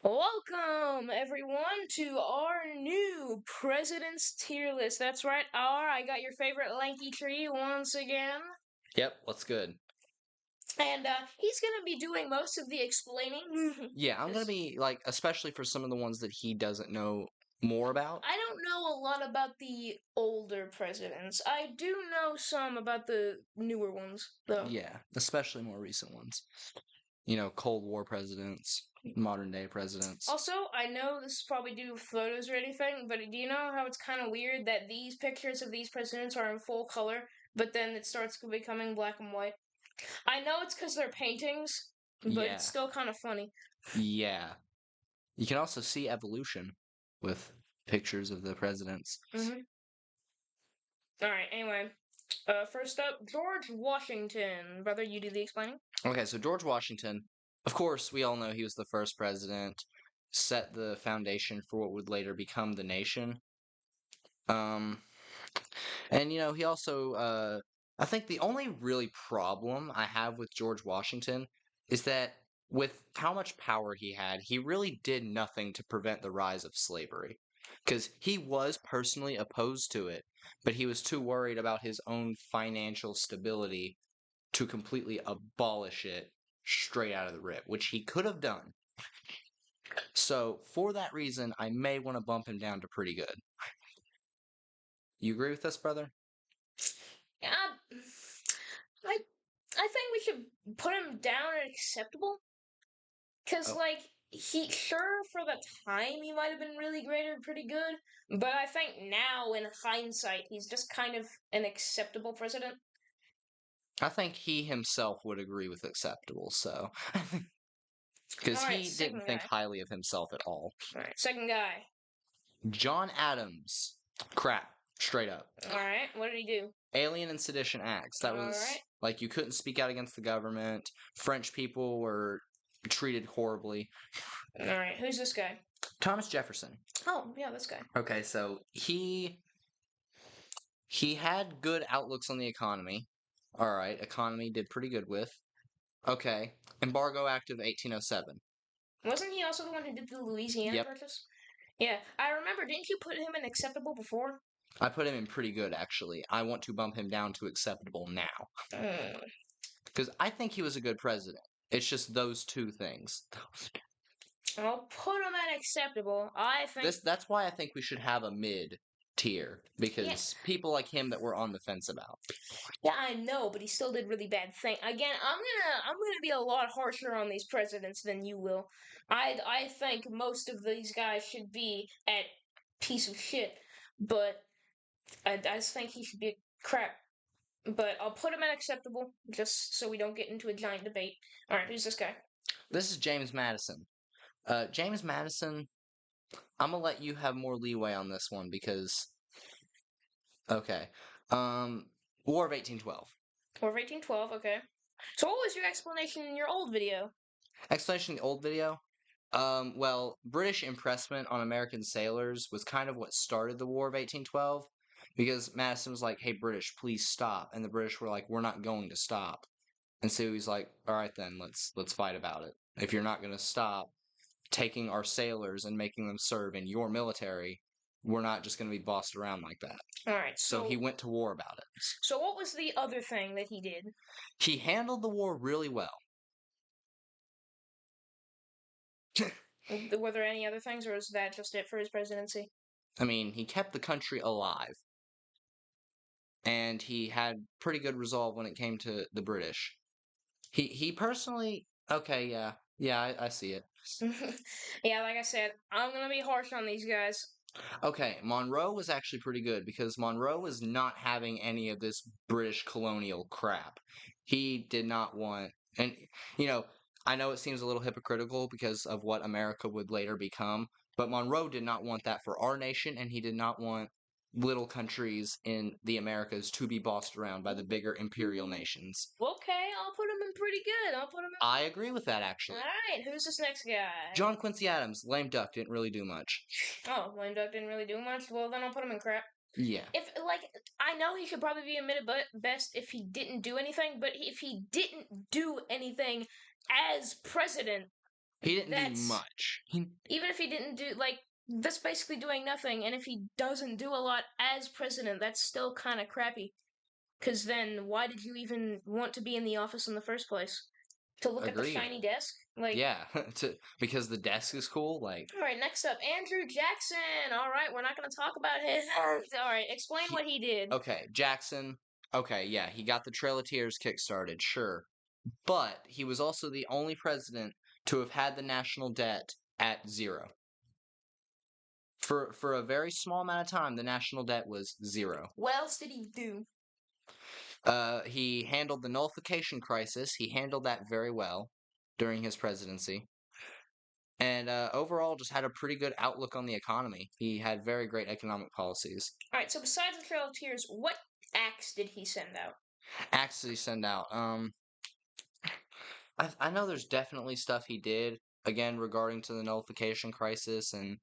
Welcome, everyone, to our new President's Tier List. That's right, I got your favorite lanky tree once again. Yep, what's good? And he's going to be doing most of the explaining. Yeah, I'm gonna be like, especially for some of the ones that he doesn't know more about. I don't know a lot about the older presidents. I do know some about the newer ones, though. Yeah, especially more recent ones. Cold War presidents, modern day presidents. Also, I know this is probably due to photos or anything, but do you know how it's kind of weird that these pictures of these presidents are in full color, but then it starts becoming black and white? I know it's because they're paintings, but Yeah, it's still kind of funny. yeah. You can also see evolution with pictures of the presidents. Mm-hmm. Alright, anyway. First up, George Washington. Brother, you do the explaining? Okay, so George Washington, of course, we all know he was the first president, set the foundation for what would later become the nation. Um, And he also I think the only really problem I have with George Washington is that with how much power he had, he really did nothing to prevent the rise of slavery. Because he was personally opposed to it, but he was too worried about his own financial stability to completely abolish it straight out of the rip, which he could have done. So, for that reason, I may want to bump him down to pretty good. You agree with this, brother? Yeah, I, I think we should put him down at acceptable. Because, Oh, like, sure, for the time, he might have been really great or pretty good, but I think now, in hindsight, he's just kind of an acceptable president. I think he himself would agree with acceptable, so. Because Alright, he second didn't think guy. highly of himself at all. Alright, second guy. John Adams. Crap. Straight up. Alright, what did he do? Alien and Sedition Acts. That was Alright. like you couldn't speak out against the government. French people were treated horribly. Alright, who's this guy? Thomas Jefferson. Oh, yeah, this guy. Okay, so he had good outlooks on the economy. All right, economy did pretty good with. Okay, Embargo Act of 1807. Wasn't he also the one who did the Louisiana Yep, Purchase? Yeah, I remember, didn't you put him in acceptable before? I put him in pretty good actually. I want to bump him down to acceptable now. Mm. Because I think he was a good president. It's just those two things. I'll put him at acceptable. I think. That's why I think we should have a mid tier Yeah, because people like him that we're on the fence about. yeah, I know, but he still did really bad thing. Again, I'm gonna be a lot harsher on these presidents than you will. I think most of these guys should be at piece of shit, but I just think he should be crap. But I'll put him at acceptable just so we don't get into a giant debate. All right, who's this guy? This is James Madison. James Madison, I'm gonna let you have more leeway on this one because okay. War of 1812. War of 1812. Okay. So what was your explanation in your old video? Explanation in the old video. Well, British impressment on American sailors was kind of what started the War of 1812 because Madison was like, "Hey, British, please stop," and the British were like, "We're not going to stop." And so he's like, "All right, then let's fight about it. If you're not going to stop taking our sailors and making them serve in your military, we're not just going to be bossed around like that." All right. So he went to war about it. So what was the other thing that he did? He handled the war really well. Were there any other things, or was that just it for his presidency? I mean, he kept the country alive. And he had pretty good resolve when it came to the British. He personally, okay, yeah, I see it. Yeah, like I said, I'm gonna be harsh on these guys. Okay, Monroe was actually pretty good because Monroe was not having any of this British colonial crap. He did not want, and you know, I know it seems a little hypocritical because of what America would later become, but Monroe did not want that for our nation, and he did not want little countries in the Americas to be bossed around by the bigger imperial nations. Okay, I'll put him in pretty good. I'll put him in. I agree with that actually. Alright, who's this next guy? John Quincy Adams, lame duck, didn't really do much. Oh, Lame Duck didn't really do much. Well, then I'll put him in crap. Yeah. If, like, I know he should probably be admitted best if he didn't do anything, but if he didn't do anything as president, He didn't do That's much. even if he didn't do like that's basically doing nothing. And if he doesn't do a lot as president, that's still kind of crappy. Because then, why did you even want to be in the office in the first place? To look at the Agreed. shiny desk? Like, Yeah, because the desk is cool. Like, all right, next up, Andrew Jackson. All right, we're not going to talk about his. All right, explain He- what he did. okay, Jackson. Okay, yeah, he got the Trail of Tears kickstarted, sure, but he was also the only president to have had the national debt at zero. For a very small amount of time, the national debt was zero. What else did he do? He handled the nullification crisis. He handled that very well during his presidency. And overall, just had a pretty good outlook on the economy. He had very great economic policies. All right, so besides the Trail of Tears, what acts did he send out? Acts that he sent out. I know there's definitely stuff he did again regarding to the nullification crisis and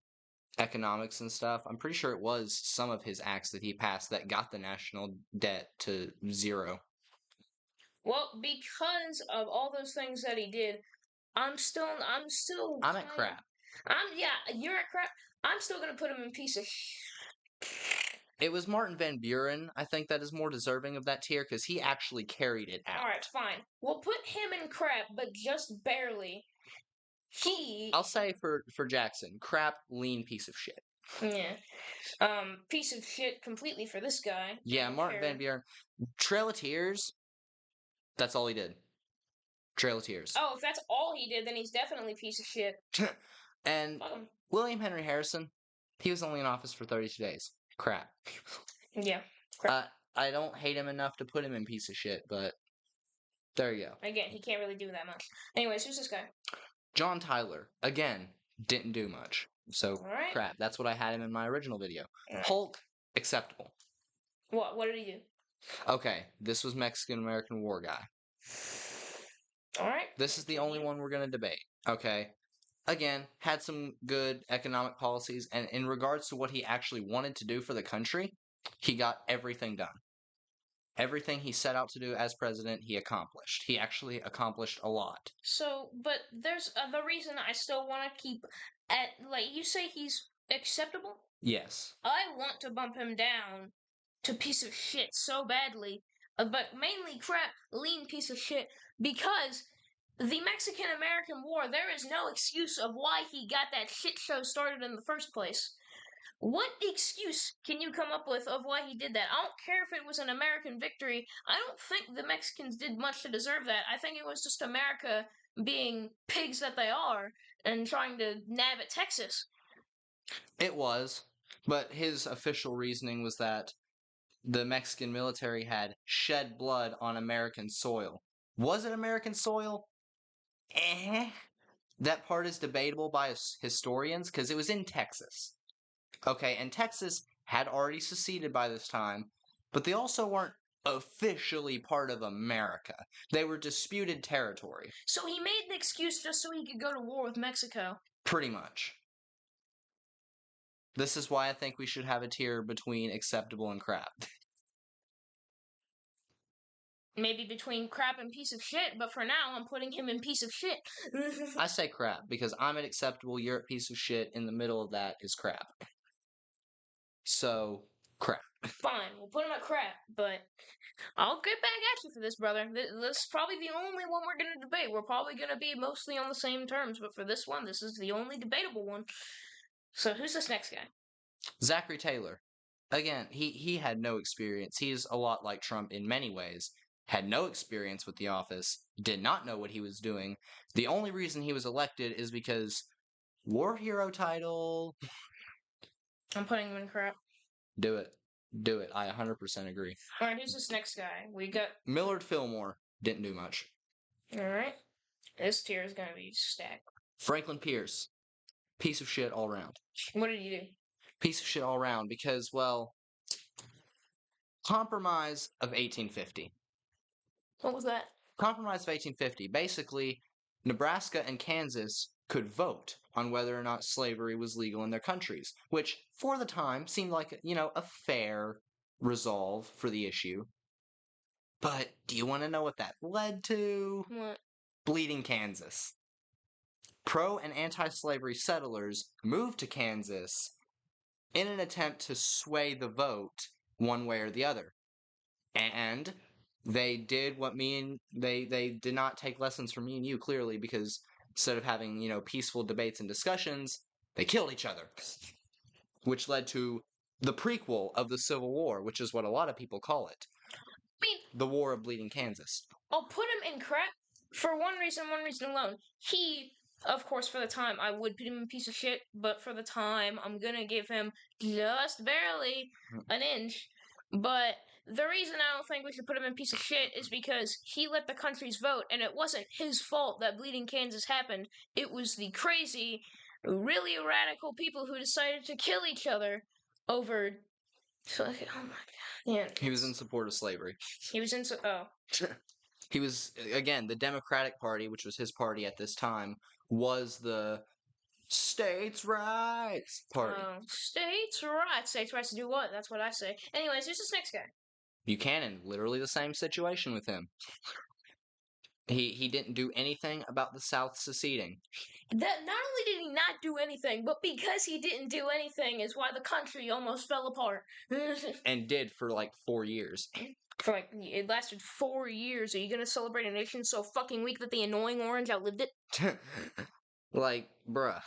economics and stuff. I'm pretty sure it was some of his acts that he passed that got the national debt to zero. Well, because of all those things that he did, I'm I'm at crap. You're at crap. I'm still gonna put him in piece of. It was Martin Van Buren, I think, that is more deserving of that tier because he actually carried it out. All right, fine. We'll put him in crap, but just barely. I'll say for Jackson, crap, lean piece of shit. Yeah. Piece of shit completely for this guy. Yeah, Martin Van Buren. Trail of Tears, that's all he did. Trail of Tears. Oh, if that's all he did, then he's definitely a piece of shit. And William Henry Harrison, he was only in office for 32 days. Crap. Yeah. Crap. I don't hate him enough to put him in piece of shit, but there you go. Again, he can't really do that much. Anyways, who's this guy? John Tyler, again, didn't do much. So, Alright. crap. That's what I had him in my original video. Alright. Hulk, acceptable. What did he do? Okay, this was Mexican-American War guy. Alright. This is the only one we're going to debate. Okay. Again, had some good economic policies, and in regards to what he actually wanted to do for the country, he got everything done. Everything he set out to do as president, he accomplished. He actually accomplished a lot. So, but there's the reason I still want to keep at, like, you say he's acceptable? Yes. I want to bump him down to piece of shit so badly, but mainly crap, lean piece of shit, because the Mexican-American War, there is no excuse of why he got that shit show started in the first place. What excuse can you come up with of why he did that? I don't care if it was an American victory. I don't think the Mexicans did much to deserve that. I think it was just America being pigs that they are and trying to nab at Texas. It was, but his official reasoning was that the Mexican military had shed blood on American soil. Was it American soil? That part is debatable by historians because it was in Texas. Okay, and Texas had already seceded by this time, but they also weren't officially part of America. They were disputed territory. So he made an excuse just so he could go to war with Mexico. Pretty much. This is why I think we should have a tier between acceptable and crap. Maybe between crap and piece of shit, but for now I'm putting him in piece of shit. I say crap because I'm an acceptable, you're a piece of shit. In the middle of that is crap. So, crap. Fine, we'll put him at crap, but I'll get back at you for this, brother. This is probably the only one we're going to debate. We're probably going to be mostly on the same terms, but for this one, this is the only debatable one. So who's this next guy? Zachary Taylor. Again, he had no experience. He's a lot like Trump in many ways. Had no experience with the office, did not know what he was doing. The only reason he was elected is because war hero title. I'm putting him in crap. Do it. Do it. I 100% agree. Alright, who's this next guy? We got Millard Fillmore. Didn't do much. Alright. This tier is going to be stacked. Franklin Pierce. Piece of shit all around. What did he do? Piece of shit all around because, well, Compromise of 1850. What was that? Compromise of 1850. Basically, Nebraska and Kansas could vote on whether or not slavery was legal in their countries, which, for the time, seemed like, a fair resolve for the issue. But do you want to know what that led to? What? Bleeding Kansas. pro and anti-slavery settlers moved to Kansas in an attempt to sway the vote one way or the other. And they did what they did not take lessons from me and you, clearly, because instead of having, peaceful debates and discussions, they killed each other, which led to the prequel of the Civil War, which is what a lot of people call it. I mean, the War of Bleeding Kansas. I'll put him in crap for one reason alone. He, of course, for the time, I would put him in a piece of shit, but for the time, I'm gonna give him just barely an inch. But the reason I don't think we should put him in a piece of shit is because he let the countries vote, and it wasn't his fault that Bleeding Kansas happened. It was the crazy, really radical people who decided to kill each other over. Oh my god! Yeah, He was in support of slavery. he was in. Oh. He was, again, the Democratic Party, which was his party at this time, was the states' rights party. States' rights. States' rights to do what? That's what I say. Anyways, who's this next guy? Buchanan, literally the same situation with him. He didn't do anything about the South seceding. That not only did he not do anything, but because he didn't do anything is why the country almost fell apart. And did for like 4 years. It lasted 4 years. Are you gonna celebrate a nation so fucking weak that the annoying orange outlived it? Like, bruh.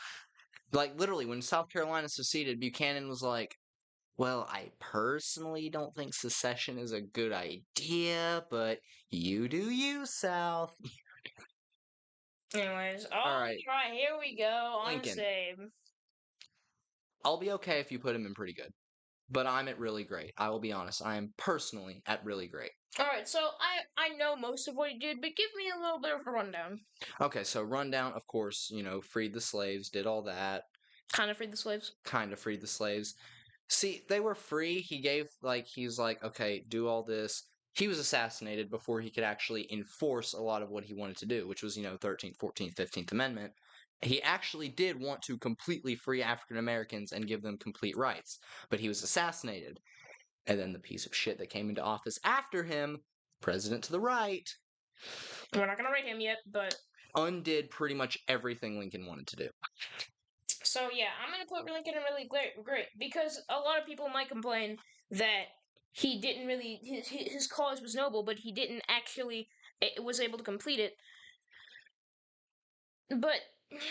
Like, literally, when South Carolina seceded, Buchanan was like, well, I personally don't think secession is a good idea, but you do you, South. Anyways, Alright. Alright, here we go. On Lincoln. save. I'll be okay if you put him in pretty good. But I'm at really great. I will be honest. I am personally at really great. Alright, so I know most of what he did, but give me a little bit of a rundown. Okay, so rundown, of course, freed the slaves, did all that. Kind of freed the slaves. Kind of freed the slaves. See, they were free. He's like, okay, do all this. He was assassinated before he could actually enforce a lot of what he wanted to do, which was, 13th, 14th, 15th Amendment. He actually did want to completely free African Americans and give them complete rights, but he was assassinated. And then the piece of shit that came into office after him, president to the right, We're not gonna rate him yet, but undid pretty much everything Lincoln wanted to do. so yeah, I'm gonna put Lincoln in really great because a lot of people might complain that he didn't really his cause was noble, but he didn't actually was able to complete it. But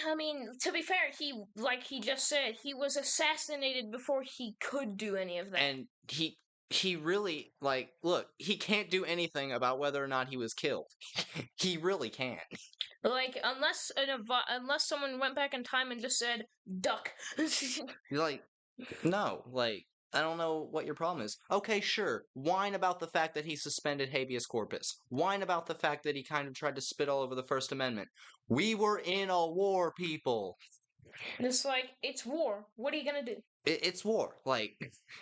I mean, to be fair, he just said, he was assassinated before he could do any of that. And he really, look, he can't do anything about whether or not he was killed. He really can't. Unless someone went back in time and just said, duck. No, I don't know what your problem is. Okay, sure. Whine about the fact that he suspended habeas corpus. Whine about the fact that he kind of tried to spit all over the First Amendment. We were in a war, people. It's it's war. What are you gonna do? It's war.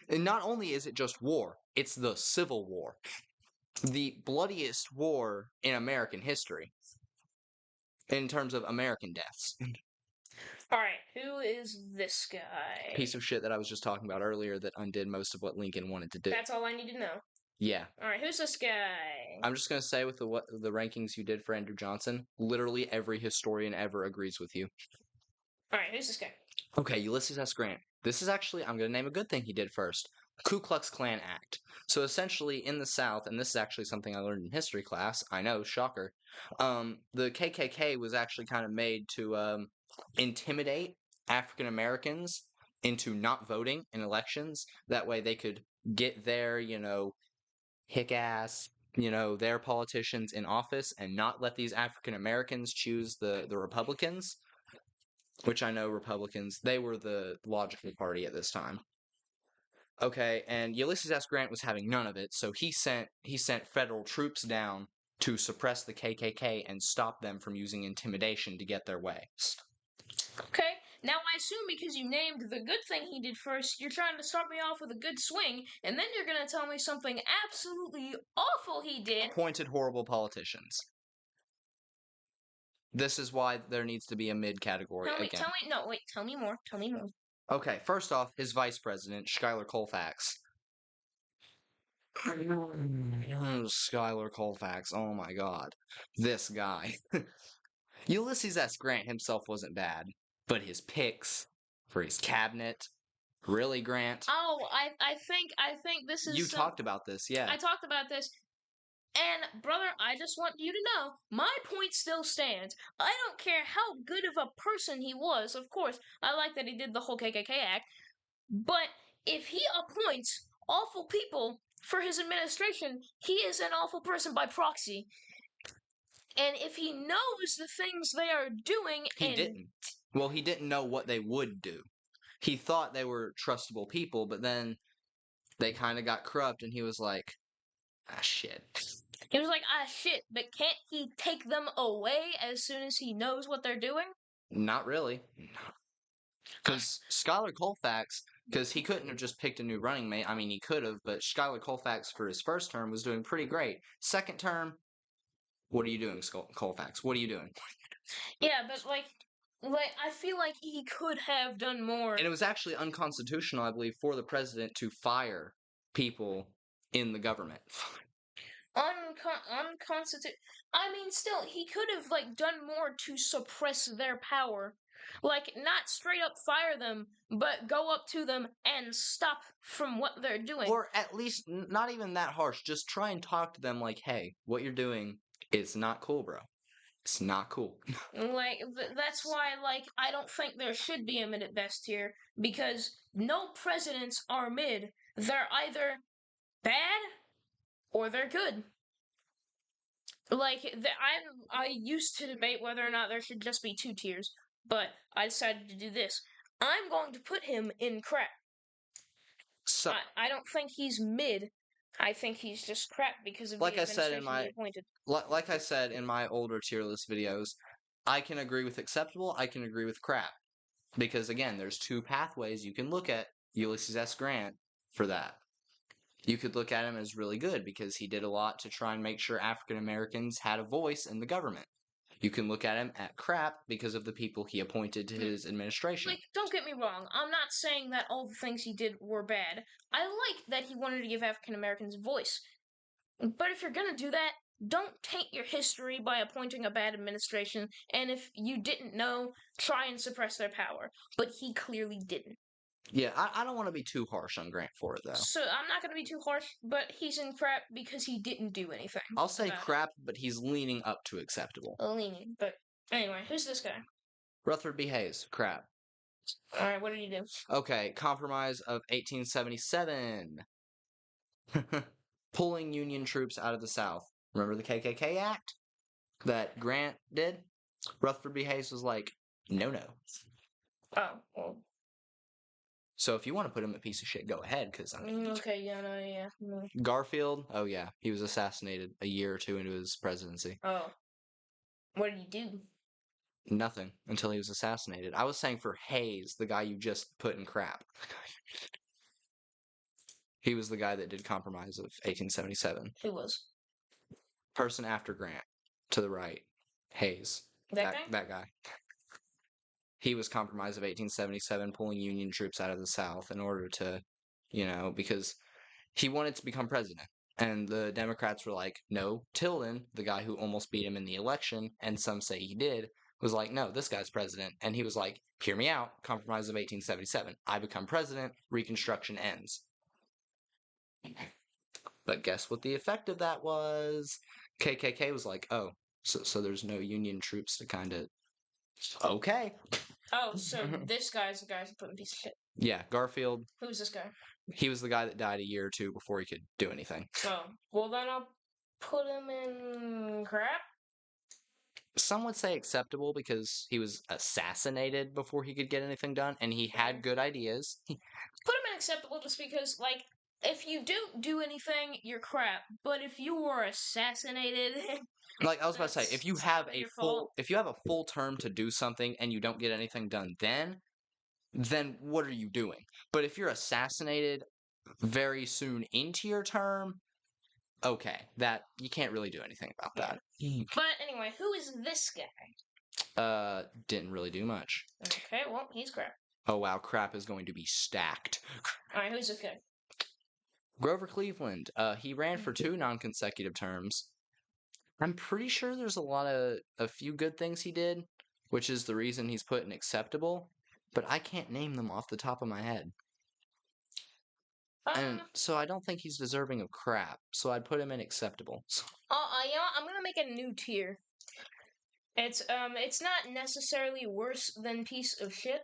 And not only is it just war, it's the Civil War. The bloodiest war in American history. In terms of American deaths. Alright, who is this guy? Piece of shit that I was just talking about earlier that undid most of what Lincoln wanted to do. That's all I need to know. Yeah. Alright, who's this guy? I'm just going to say with the rankings you did for Andrew Johnson, literally every historian ever agrees with you. Alright, who's this guy? Okay, Ulysses S. Grant. This is actually, I'm going to name a good thing he did first. Ku Klux Klan Act. So essentially in the South, and this is actually something I learned in history class, I know, shocker, the KKK was actually kind of made to intimidate African Americans into not voting in elections. That way they could get their, hick-ass, their politicians in office and not let these African Americans choose the Republicans. Which I know Republicans, they were the logical party at this time. Okay, and Ulysses S. Grant was having none of it, so he sent federal troops down to suppress the KKK and stop them from using intimidation to get their way. Okay, now I assume because you named the good thing he did first, you're trying to start me off with a good swing, and then you're gonna tell me something absolutely awful he did. Appointed horrible politicians. This is why there needs to be a mid-category again. Tell me more. Okay, first off, his vice president, Schuyler Colfax. Schuyler Colfax, oh my god. This guy. Ulysses S. Grant himself wasn't bad, but his picks for his cabinet, really, Grant? Oh, I think this is You talked about this, yeah. I talked about this. And brother, I just want you to know, my point still stands. I don't care how good of a person he was. Of course, I like that he did the whole KKK act, but if he appoints awful people for his administration, he is an awful person by proxy. And if he knows the things they are doing, He and didn't. Well, he didn't know what they would do. He thought they were trustable people, but then they kind of got corrupt, and he was like, ah, shit. he was like, ah, shit, but can't he take them away as soon as he knows what they're doing? Not really. Because Skylar Colfax, because he couldn't have just picked a new running mate. I mean, he could have, but Skylar Colfax for his first term was doing pretty great. Second term, what are you doing, Colfax? What are you doing? Yeah, but I feel like he could have done more. And it was actually unconstitutional, I believe, for the president to fire people in the government. Unconstitutional. I mean, still, he could have done more to suppress their power, not straight up fire them, but go up to them and stop from what they're doing. Or at least not even that harsh. Just try and talk to them like, hey, what you're doing is not cool, bro. It's not cool. That's why, I don't think there should be a mid at best tier, because no presidents are mid. They're either bad or they're good. I used to debate whether or not there should just be 2 tiers, but I decided to do this. I'm going to put him in crap. So, I don't think he's mid. I think he's just crap because of like the I said in administration he appointed. like I said in my older tier list videos, I can agree with acceptable, I can agree with crap. Because again, there's 2 pathways you can look at Ulysses S. Grant for that. You could look at him as really good because he did a lot to try and make sure African Americans had a voice in the government. You can look at him at crap because of the people he appointed to his administration. Don't get me wrong. I'm not saying that all the things he did were bad. I like that he wanted to give African Americans a voice. But if you're gonna do that, don't taint your history by appointing a bad administration, and if you didn't know, try and suppress their power. But he clearly didn't. Yeah, I don't want to be too harsh on Grant for it, though. So I'm not going to be too harsh, but he's in crap because he didn't do anything. I'll say crap, but he's leaning up to acceptable. Leaning, but anyway, who's this guy? Rutherford B. Hayes, crap. Alright, what did he do? Okay, Compromise of 1877. Pulling Union troops out of the South. Remember the KKK Act that Grant did? Rutherford B. Hayes was like, no. Oh, well. So if you want to put him a piece of shit, go ahead, because I mean... Okay, yeah. No. Garfield, oh yeah, he was assassinated a year or 2 into his presidency. Oh. What did he do? Nothing, until he was assassinated. I was saying for Hayes, the guy you just put in crap. He was the guy that did Compromise of 1877. Who was? Person after Grant, to the right. Hayes. That guy? That guy. He was Compromise of 1877, pulling Union troops out of the South in order to, because he wanted to become president. And the Democrats were like, no. Tilden, the guy who almost beat him in the election, and some say he did, was like, no, this guy's president. And he was like, hear me out, Compromise of 1877. I become president, Reconstruction ends. But guess what the effect of that was? KKK was like, oh, so there's no Union troops to kind of... Okay. Oh, so this guy's the guy who put in a piece of shit. Yeah, Garfield. Who's this guy? He was the guy that died a year or 2 before he could do anything. Oh, well then I'll put him in crap. Some would say acceptable because he was assassinated before he could get anything done, and he had good ideas. Put him in acceptable just because, if you don't do anything, you're crap. But if you were assassinated... Like I was about to say, if you have a full term to do something and you don't get anything done then what are you doing? But if you're assassinated very soon into your term, okay, that you can't really do anything about that. But anyway, who is this guy? Didn't really do much. Okay, well, he's crap. Oh wow, crap is going to be stacked. Alright, who's this guy? Grover Cleveland. He ran for 2 non-consecutive terms. I'm pretty sure there's a few good things he did, which is the reason he's put in acceptable, but I can't name them off the top of my head. And so I don't think he's deserving of crap. So I'd put him in acceptable. You know what? I'm gonna make a new tier. It's not necessarily worse than piece of shit,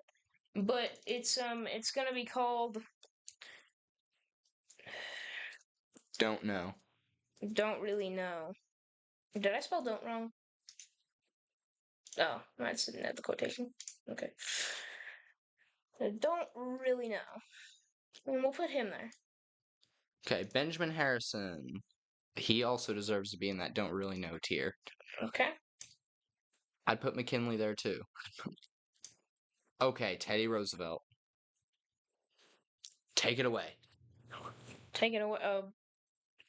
but it's gonna be called Don't know. don't really know. Did I spell don't wrong? Oh, that's not the quotation. Okay. Don't really know. And we'll put him there. Okay, Benjamin Harrison. He also deserves to be in that don't really know tier. Okay. I'd put McKinley there too. Okay, Teddy Roosevelt. Take it away. Take it away.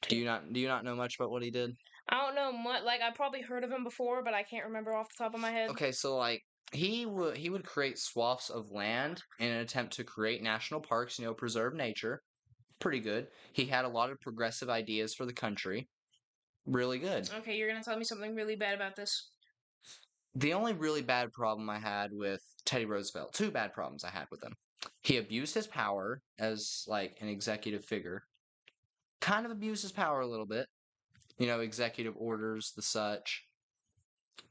Do you not know much about what he did? I don't know much. Like, I probably heard of him before, but I can't remember off the top of my head. Okay, so like he would create swaths of land in an attempt to create national parks, preserve nature. Pretty good. He had a lot of progressive ideas for the country. Really good. Okay, you're gonna tell me something really bad about this. The only really bad problem I had with Teddy Roosevelt, two bad problems I had with him. He abused his power as like an executive figure. Kind of abused his power a little bit. Executive orders, the such.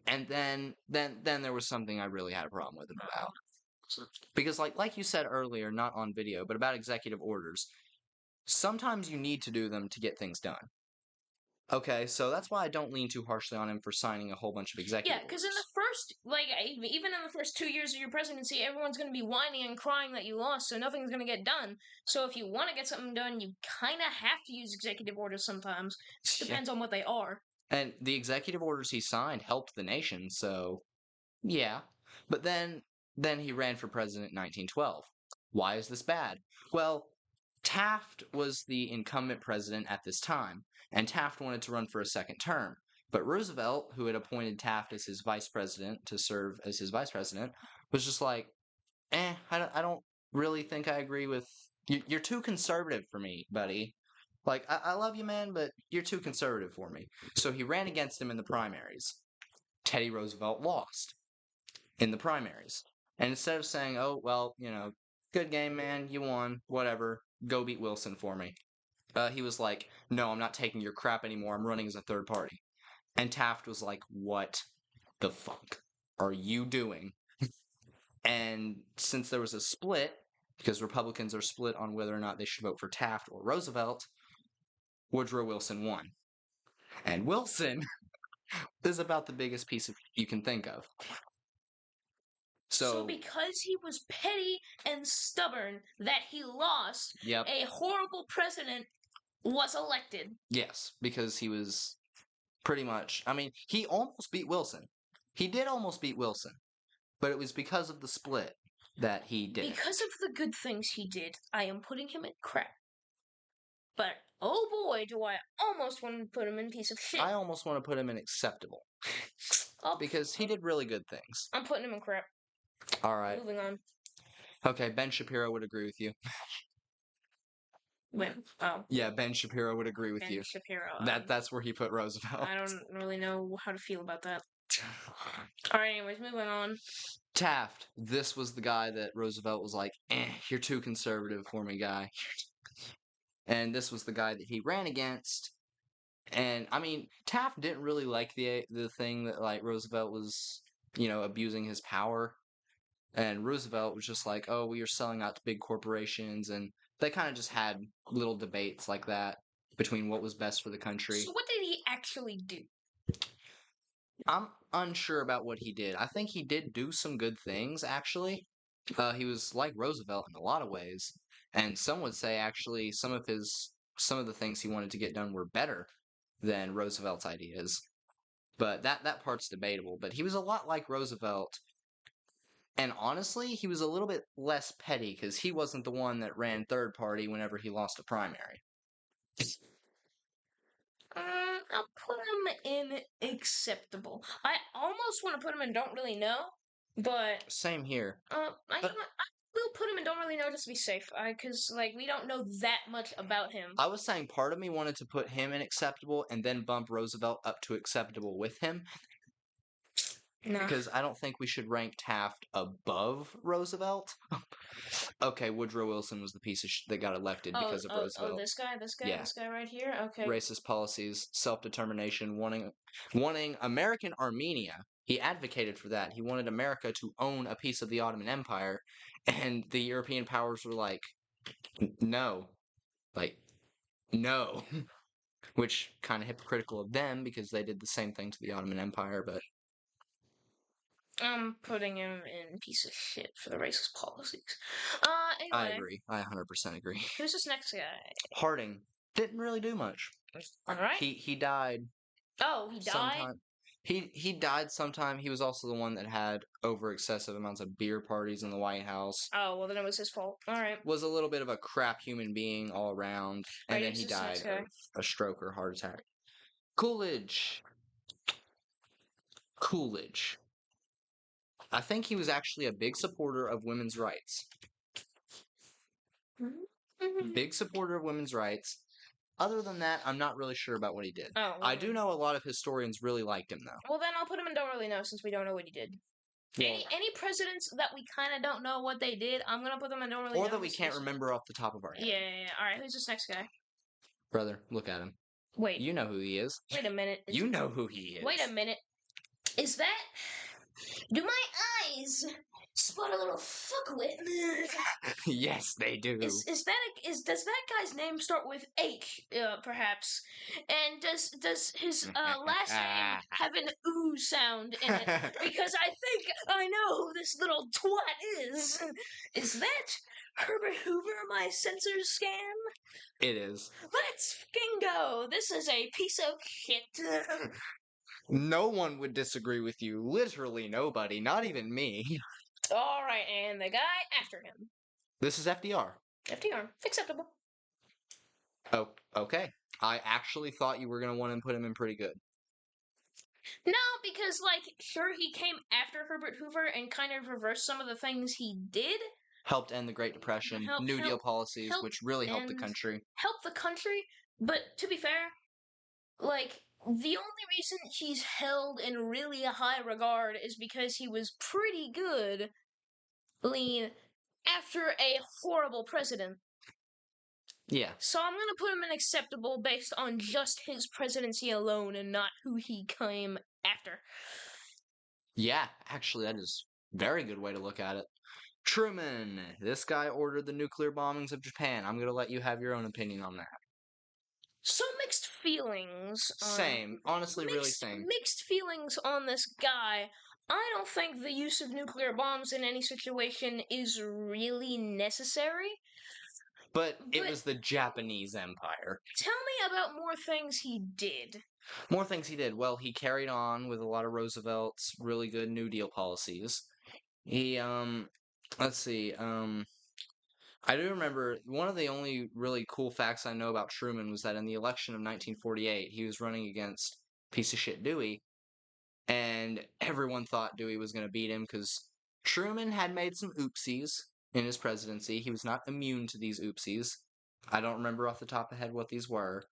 And then there was something I really had a problem with him about. Because like you said earlier, not on video, but about executive orders. Sometimes you need to do them to get things done. Okay, so that's why I don't lean too harshly on him for signing a whole bunch of executive orders. Yeah, because in the first, even in the first 2 years of your presidency, everyone's going to be whining and crying that you lost, so nothing's going to get done. So if you want to get something done, you kind of have to use executive orders sometimes. Depends on what they are. And the executive orders he signed helped the nation, so yeah. But then he ran for president in 1912. Why is this bad? Well, Taft was the incumbent president at this time, and Taft wanted to run for a second term. But Roosevelt, who had appointed Taft as his vice president to serve as his vice president, was just like, I don't really think I agree with you. You're too conservative for me, buddy. Like, I love you, man, but you're too conservative for me. So he ran against him in the primaries. Teddy Roosevelt lost in the primaries. And instead of saying, oh, well, good game, man, you won, whatever, go beat Wilson for me, he was like, no, I'm not taking your crap anymore. I'm running as a third party. And Taft was like, what the fuck are you doing? And since there was a split, because Republicans are split on whether or not they should vote for Taft or Roosevelt, Woodrow Wilson won. And Wilson is about the biggest piece of you can think of. So because he was petty and stubborn that he lost, yep. A horrible president was elected. Yes, because he was pretty much, I mean, he almost beat Wilson. He did almost beat Wilson, but it was because of the split that he did. Because of the good things he did, I am putting him in crap. But oh boy, do I almost want to put him in piece of shit. I almost want to put him in acceptable. Because he did really good things. I'm putting him in crap. All right. Moving on. Okay, Ben Shapiro would agree with you. Yeah, Ben Shapiro would agree with you. Ben Shapiro. That's where he put Roosevelt. I don't really know how to feel about that. Alright, anyways, moving on. Taft. This was the guy that Roosevelt was like, you're too conservative for me, guy. And this was the guy that he ran against. And, I mean, Taft didn't really like the thing that, like, Roosevelt was, abusing his power. And Roosevelt was just like, oh, we are selling out to big corporations. And they kind of just had little debates like that between what was best for the country. So what did he actually do? I'm unsure about what he did. I think he did do some good things, actually. He was like Roosevelt in a lot of ways. And some would say, actually, some of the things he wanted to get done were better than Roosevelt's ideas. But that part's debatable. But he was a lot like Roosevelt. And honestly, he was a little bit less petty because he wasn't the one that ran third party whenever he lost a primary. I'll put him in acceptable. I almost want to put him in don't really know, but same here. I we'll put him in don't really know just to be safe. Because, like, we don't know that much about him. I was saying part of me wanted to put him in acceptable and then bump Roosevelt up to acceptable with him. Nah. Because I don't think we should rank Taft above Roosevelt. Okay, Woodrow Wilson was the piece of that got elected because of Roosevelt. Oh, this guy Yeah. right here? Okay. Racist policies, self-determination, wanting American Armenia. He advocated for that. He wanted America to own a piece of the Ottoman Empire, and the European powers were like, no. Like, no. Which kind of hypocritical of them because they did the same thing to the Ottoman Empire, but I'm putting him in piece of shit for the racist policies. I Anyway, agree. I 100% agree. who's this next guy? Harding didn't really do much. Alright. He died Oh, he died? sometime. He died sometime. He was also the one that had over excessive amounts of beer parties in the White House. Oh, well then it was his fault. Alright. Was a little bit of a crap human being all around, and Right, then who's he this next died guy? of a stroke or heart attack. Coolidge. Coolidge. I think he was actually a big supporter of women's rights. Big supporter of women's rights. Other than that, I'm not really sure about what he did. Oh, well, I do know a lot of historians really liked him, though. Well, then I'll put him in don't really know since we don't know what he did. Well, Any presidents that we kind of don't know what they did, I'm gonna put them in don't really know. or that we just can't because- remember off the top of our head. Yeah. Alright, who's this next guy? Brother, look at him. Wait. You know who he is. Wait a minute. You know who he is. Wait a minute. Is that... Do my eyes spot a little fuckwit? Yes, they do. Does that guy's name start with H, perhaps? And does his last name have an ooh sound in it? Because I think I know who this little twat is. Is that Herbert Hoover, my sensors scan? It is. Let's fucking go. This is a piece of shit. No one would disagree with you. Literally nobody. Not even me. Alright, and the guy after him. This is FDR. FDR. Acceptable. Oh, okay. I actually thought you were going to want to put him in pretty good. No, because, like, sure, he came after Herbert Hoover and kind of reversed some of the things he did. Helped end the Great Depression, New Deal policies, which really helped the country. Helped the country, but to be fair, like, the only reason he's held in really a high regard is because he was pretty good, lean, after a horrible president. Yeah. So I'm gonna put him in acceptable based on just his presidency alone and not who he came after. Yeah, actually, that is a very good way to look at it. Truman. This guy ordered the nuclear bombings of Japan. I'm going to let you have your own opinion on that. So mixed feelings. Same. Honestly, really same. Mixed feelings on this guy. I don't think the use of nuclear bombs in any situation is really necessary. But it was the Japanese Empire. Tell me about more things he did. More things he did. Well, he carried on with a lot of Roosevelt's really good New Deal policies. He, let's see, I do remember one of the only really cool facts I know about Truman was that in the election of 1948, he was running against piece of shit Dewey, and everyone thought Dewey was going to beat him because Truman had made some oopsies in his presidency. He was not immune to these oopsies. I don't remember off the top of my head what these were,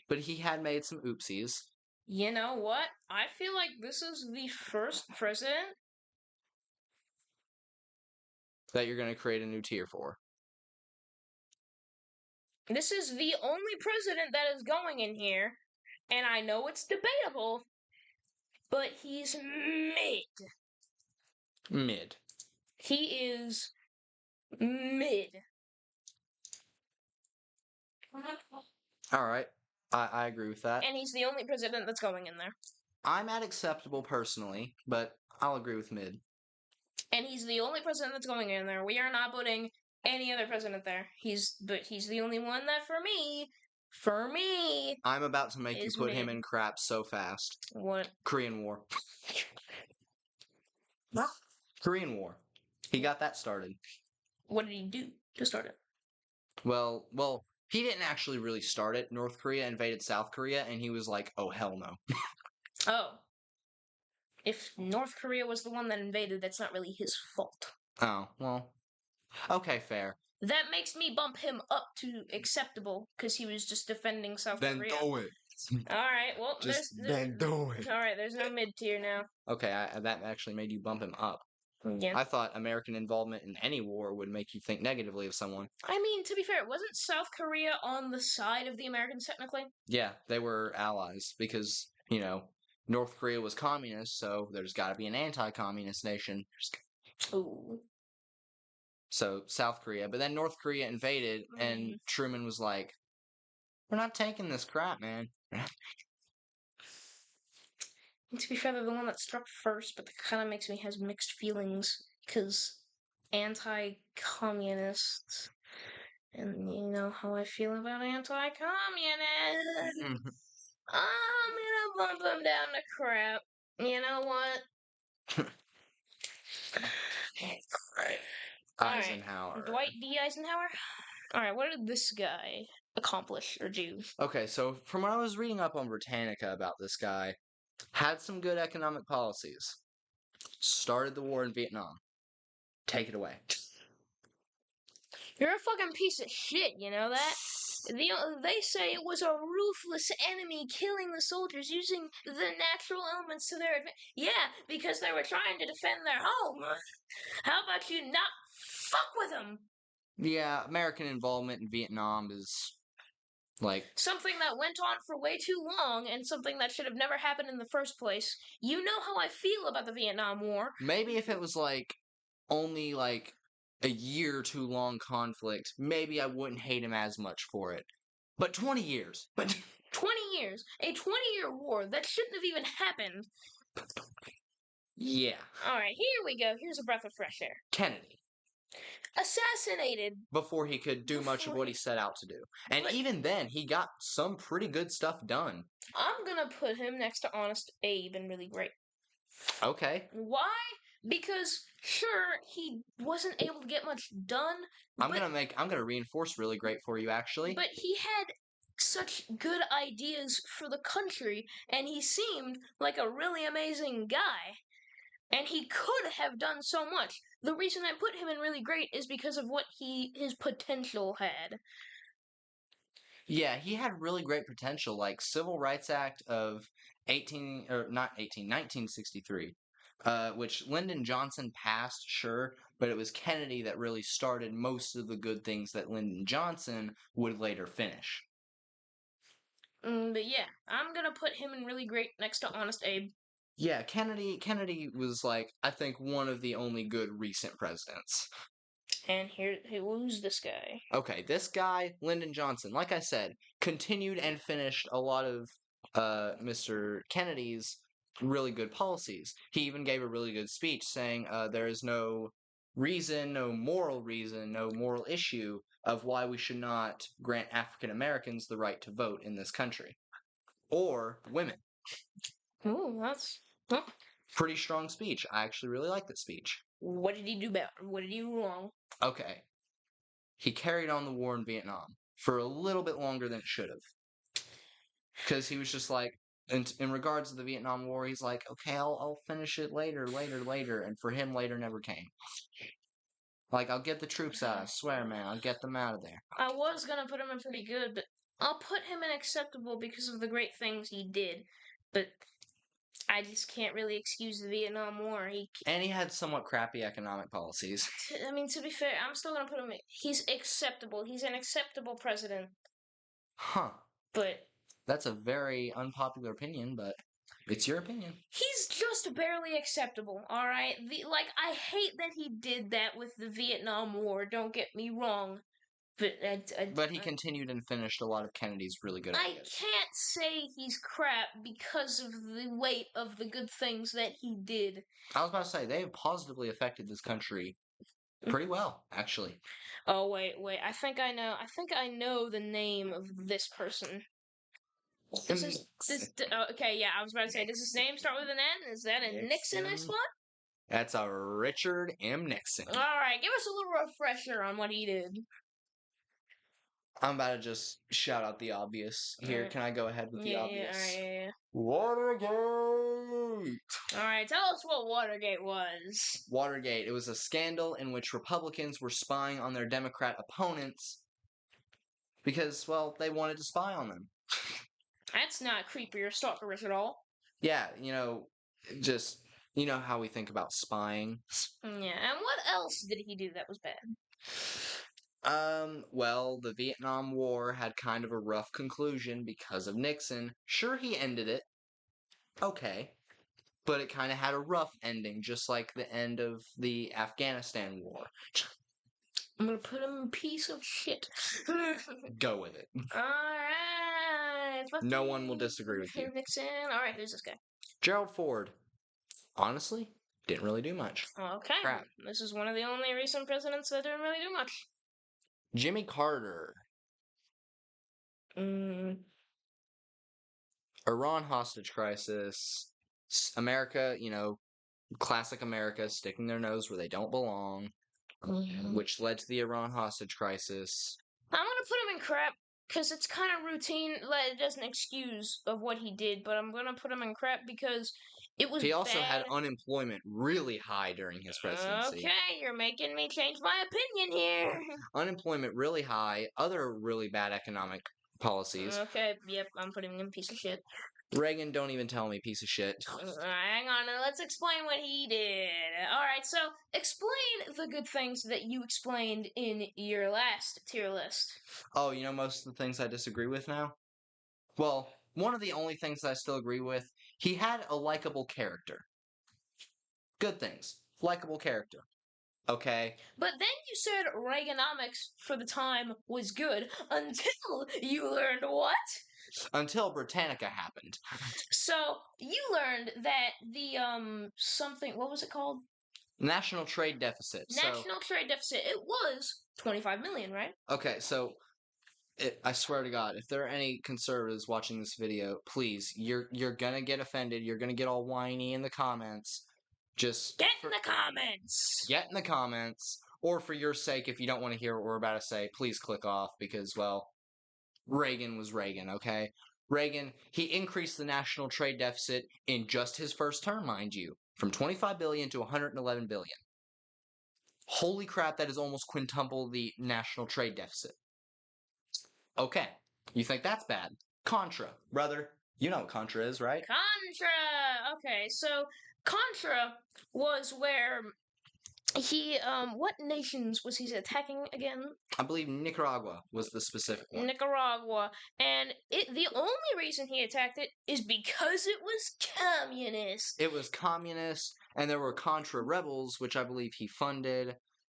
but he had made some oopsies. You know what? I feel like this is the first president that you're going to create a new tier for. This is the only president that is going in here, and I know it's debatable, but he's mid. Mid. He is mid. Alright, I agree with that. And he's the only president that's going in there. I'm at acceptable personally, but I'll agree with mid. And he's the only president that's going in there. We are not putting any other president there. He's the only one that for me, I'm about to make you put mid. him in crap so fast. What? Korean War. What? Korean War. He got that started. What did he do to start it? Well, he didn't actually really start it. North Korea invaded South Korea, and he was like, oh, hell no. Oh. If North Korea was the one that invaded, that's not really his fault. Oh, well, Okay, fair. That makes me bump him up to acceptable because he was just defending South Then Korea. do it. All right, well, Just then do it. all right, there's no mid tier now. Okay, that actually made you bump him up. Yeah. I thought American involvement in any war would make you think negatively of someone. I mean, to be fair, wasn't South Korea on the side of the Americans technically? Yeah, they were allies because, North Korea was communist, so there's got to be an anti-communist nation. Ooh. So South Korea, but then North Korea invaded, and Truman was like, "We're not taking this crap, man." To be fair, they're the one that struck first, but that kind of makes me have mixed feelings because anti-communists, and you know how I feel about anti-communists. I'm gonna bump them down to crap. You know what? Eisenhower. Dwight D. Eisenhower? Alright, what did this guy accomplish or do? Okay, so from what I was reading up on Britannica about this guy, had some good economic policies. Started the war in Vietnam. Take it away. You're a fucking piece of shit, you know that? They say it was a ruthless enemy killing the soldiers using the natural elements to their advantage. Yeah, because they were trying to defend their home. How about you not fuck with them? Yeah, American involvement in Vietnam is like something that went on for way too long and something that should have never happened in the first place. You know how I feel about the Vietnam War. maybe if it was like only like a year too long conflict, maybe I wouldn't hate him as much for it. But 20 years. But 20 years. A 20-year war that shouldn't have even happened. yeah. Alright, here we go. Here's a breath of fresh air. Kennedy. Assassinated. Before he could do much of what he set out to do. And even then, he got some pretty good stuff done. I'm gonna put him next to Honest Abe and Really Great. Okay. Why? Because sure, he wasn't able to get much done. I'm gonna reinforce Really Great for you actually. But he had such good ideas for the country, and he seemed like a really amazing guy. And he could have done so much. The reason I put him in Really Great is because of what his potential had. Yeah, he had really great potential, like Civil Rights Act of 1963, which Lyndon Johnson passed, sure, but it was Kennedy that really started most of the good things that Lyndon Johnson would later finish. But yeah, I'm gonna put him in Really Great next to Honest Abe. Yeah, Kennedy was like, I think, one of the only good recent presidents. And who's this guy? Okay, this guy, Lyndon Johnson, like I said, continued and finished a lot of Mr. Kennedy's really good policies. He even gave a really good speech saying there is no reason, no moral issue of why we should not grant African Americans the right to vote in this country. Or women. Oh, that's... Pretty strong speech. I actually really like that speech. What did he do bad? What did he do wrong? Okay. He carried on the war in Vietnam for a little bit longer than it should have. Because he was just like, in regards to the Vietnam War, he's like, okay, I'll finish it later. And for him, later never came. Like, I'll get the troops out, I swear, man. I'll get them out of there. I was gonna put him in pretty good, but I'll put him in acceptable because of the great things he did. But I just can't really excuse the Vietnam War. And he had somewhat crappy economic policies. I mean, to be fair, I'm still gonna put him. He's acceptable. He's an acceptable president. Huh. But that's a very unpopular opinion, but it's your opinion. He's just barely acceptable. All right. I hate that he did that with the Vietnam War. Don't get me wrong. But he continued and finished a lot of Kennedy's really good ideas. I can't say he's crap because of the weight of the good things that he did. I was about to say, they have positively affected this country pretty well, actually. Oh, wait. I think I know the name of this person. Okay, yeah, I was about to say, does his name start with an N? Is that a Nixon I spot? That's a Richard M. Nixon. Alright, give us a little refresher on what he did. I'm about to just shout out the obvious here. Alright. Can I go ahead with the Yeah, obvious? alright, yeah. Watergate! Alright, tell us what Watergate was. Watergate. It was a scandal in which Republicans were spying on their Democrat opponents because, well, they wanted to spy on them. That's not creepy or stalkerish at all. Yeah, just, how we think about spying. Yeah, and what else did he do that was bad? Well, the Vietnam War had kind of a rough conclusion because of Nixon. Sure, he ended it. Okay. But it kind of had a rough ending, just like the end of the Afghanistan war. I'm gonna put him in piece of shit. Go with it. Alright. No one will disagree with you. Nixon. Alright, who's this guy? Gerald Ford. Honestly, didn't really do much. Okay. Crap. This is one of the only recent presidents that didn't really do much. Jimmy Carter. Iran hostage crisis. America, classic America sticking their nose where they don't belong, which led to the Iran hostage crisis. I'm gonna put him in crap because it's kind of routine. Like, it doesn't excuse of what he did, but I'm gonna put him in crap because it was. He also had bad. unemployment really high during his presidency. Okay, you're making me change my opinion here. Unemployment really high. Other really bad economic policies. Okay, yep, I'm putting him in piece of shit. Reagan, don't even tell me, piece of shit. Hang on, let's explain what he did. Alright, so explain the good things that you explained in your last tier list. Oh, most of the things I disagree with now? Well, one of the only things I still agree with, he had a likable character. Good things. Likable character. Okay. But then you said Reaganomics for the time was good until you learned what? Until Britannica happened. So you learned that the something, what was it called? National trade deficit. National trade deficit. It was 25 million, right? Okay, so I swear to God, if there are any conservatives watching this video, please, you're gonna get offended. You're gonna get all whiny in the comments. Just get in the comments. Get in the comments, or for your sake, if you don't want to hear what we're about to say, please click off because, well, Reagan was Reagan, okay? Reagan, he increased the national trade deficit in just his first term, mind you, from 25 billion to 111 billion. Holy crap, that is almost quintuple the national trade deficit. Okay, you think that's bad? Contra, brother, you know what Contra is, right? Contra! Okay, so Contra was where he, what nations was he attacking again? I believe Nicaragua was the specific one. Nicaragua. And the only reason he attacked it is because it was communist. It was communist, and there were Contra rebels, which I believe he funded,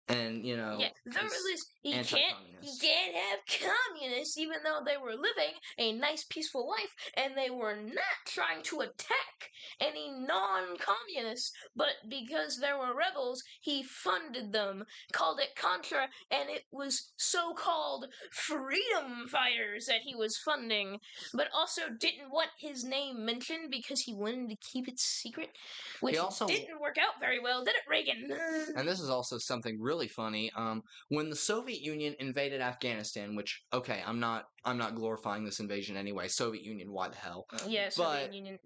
and, Yeah, there was, you can't have communists even though they were living a nice peaceful life and they were not trying to attack any non-communists, but because there were rebels, he funded them, called it Contra, and it was so-called freedom fighters that he was funding, but also didn't want his name mentioned because he wanted to keep it secret, which didn't work out very well, did it, Reagan? And this is also something really funny. When the Soviet Union invaded Afghanistan, which, okay, I'm not glorifying this invasion anyway. Soviet Union, why the hell? Yeah, Soviet Union.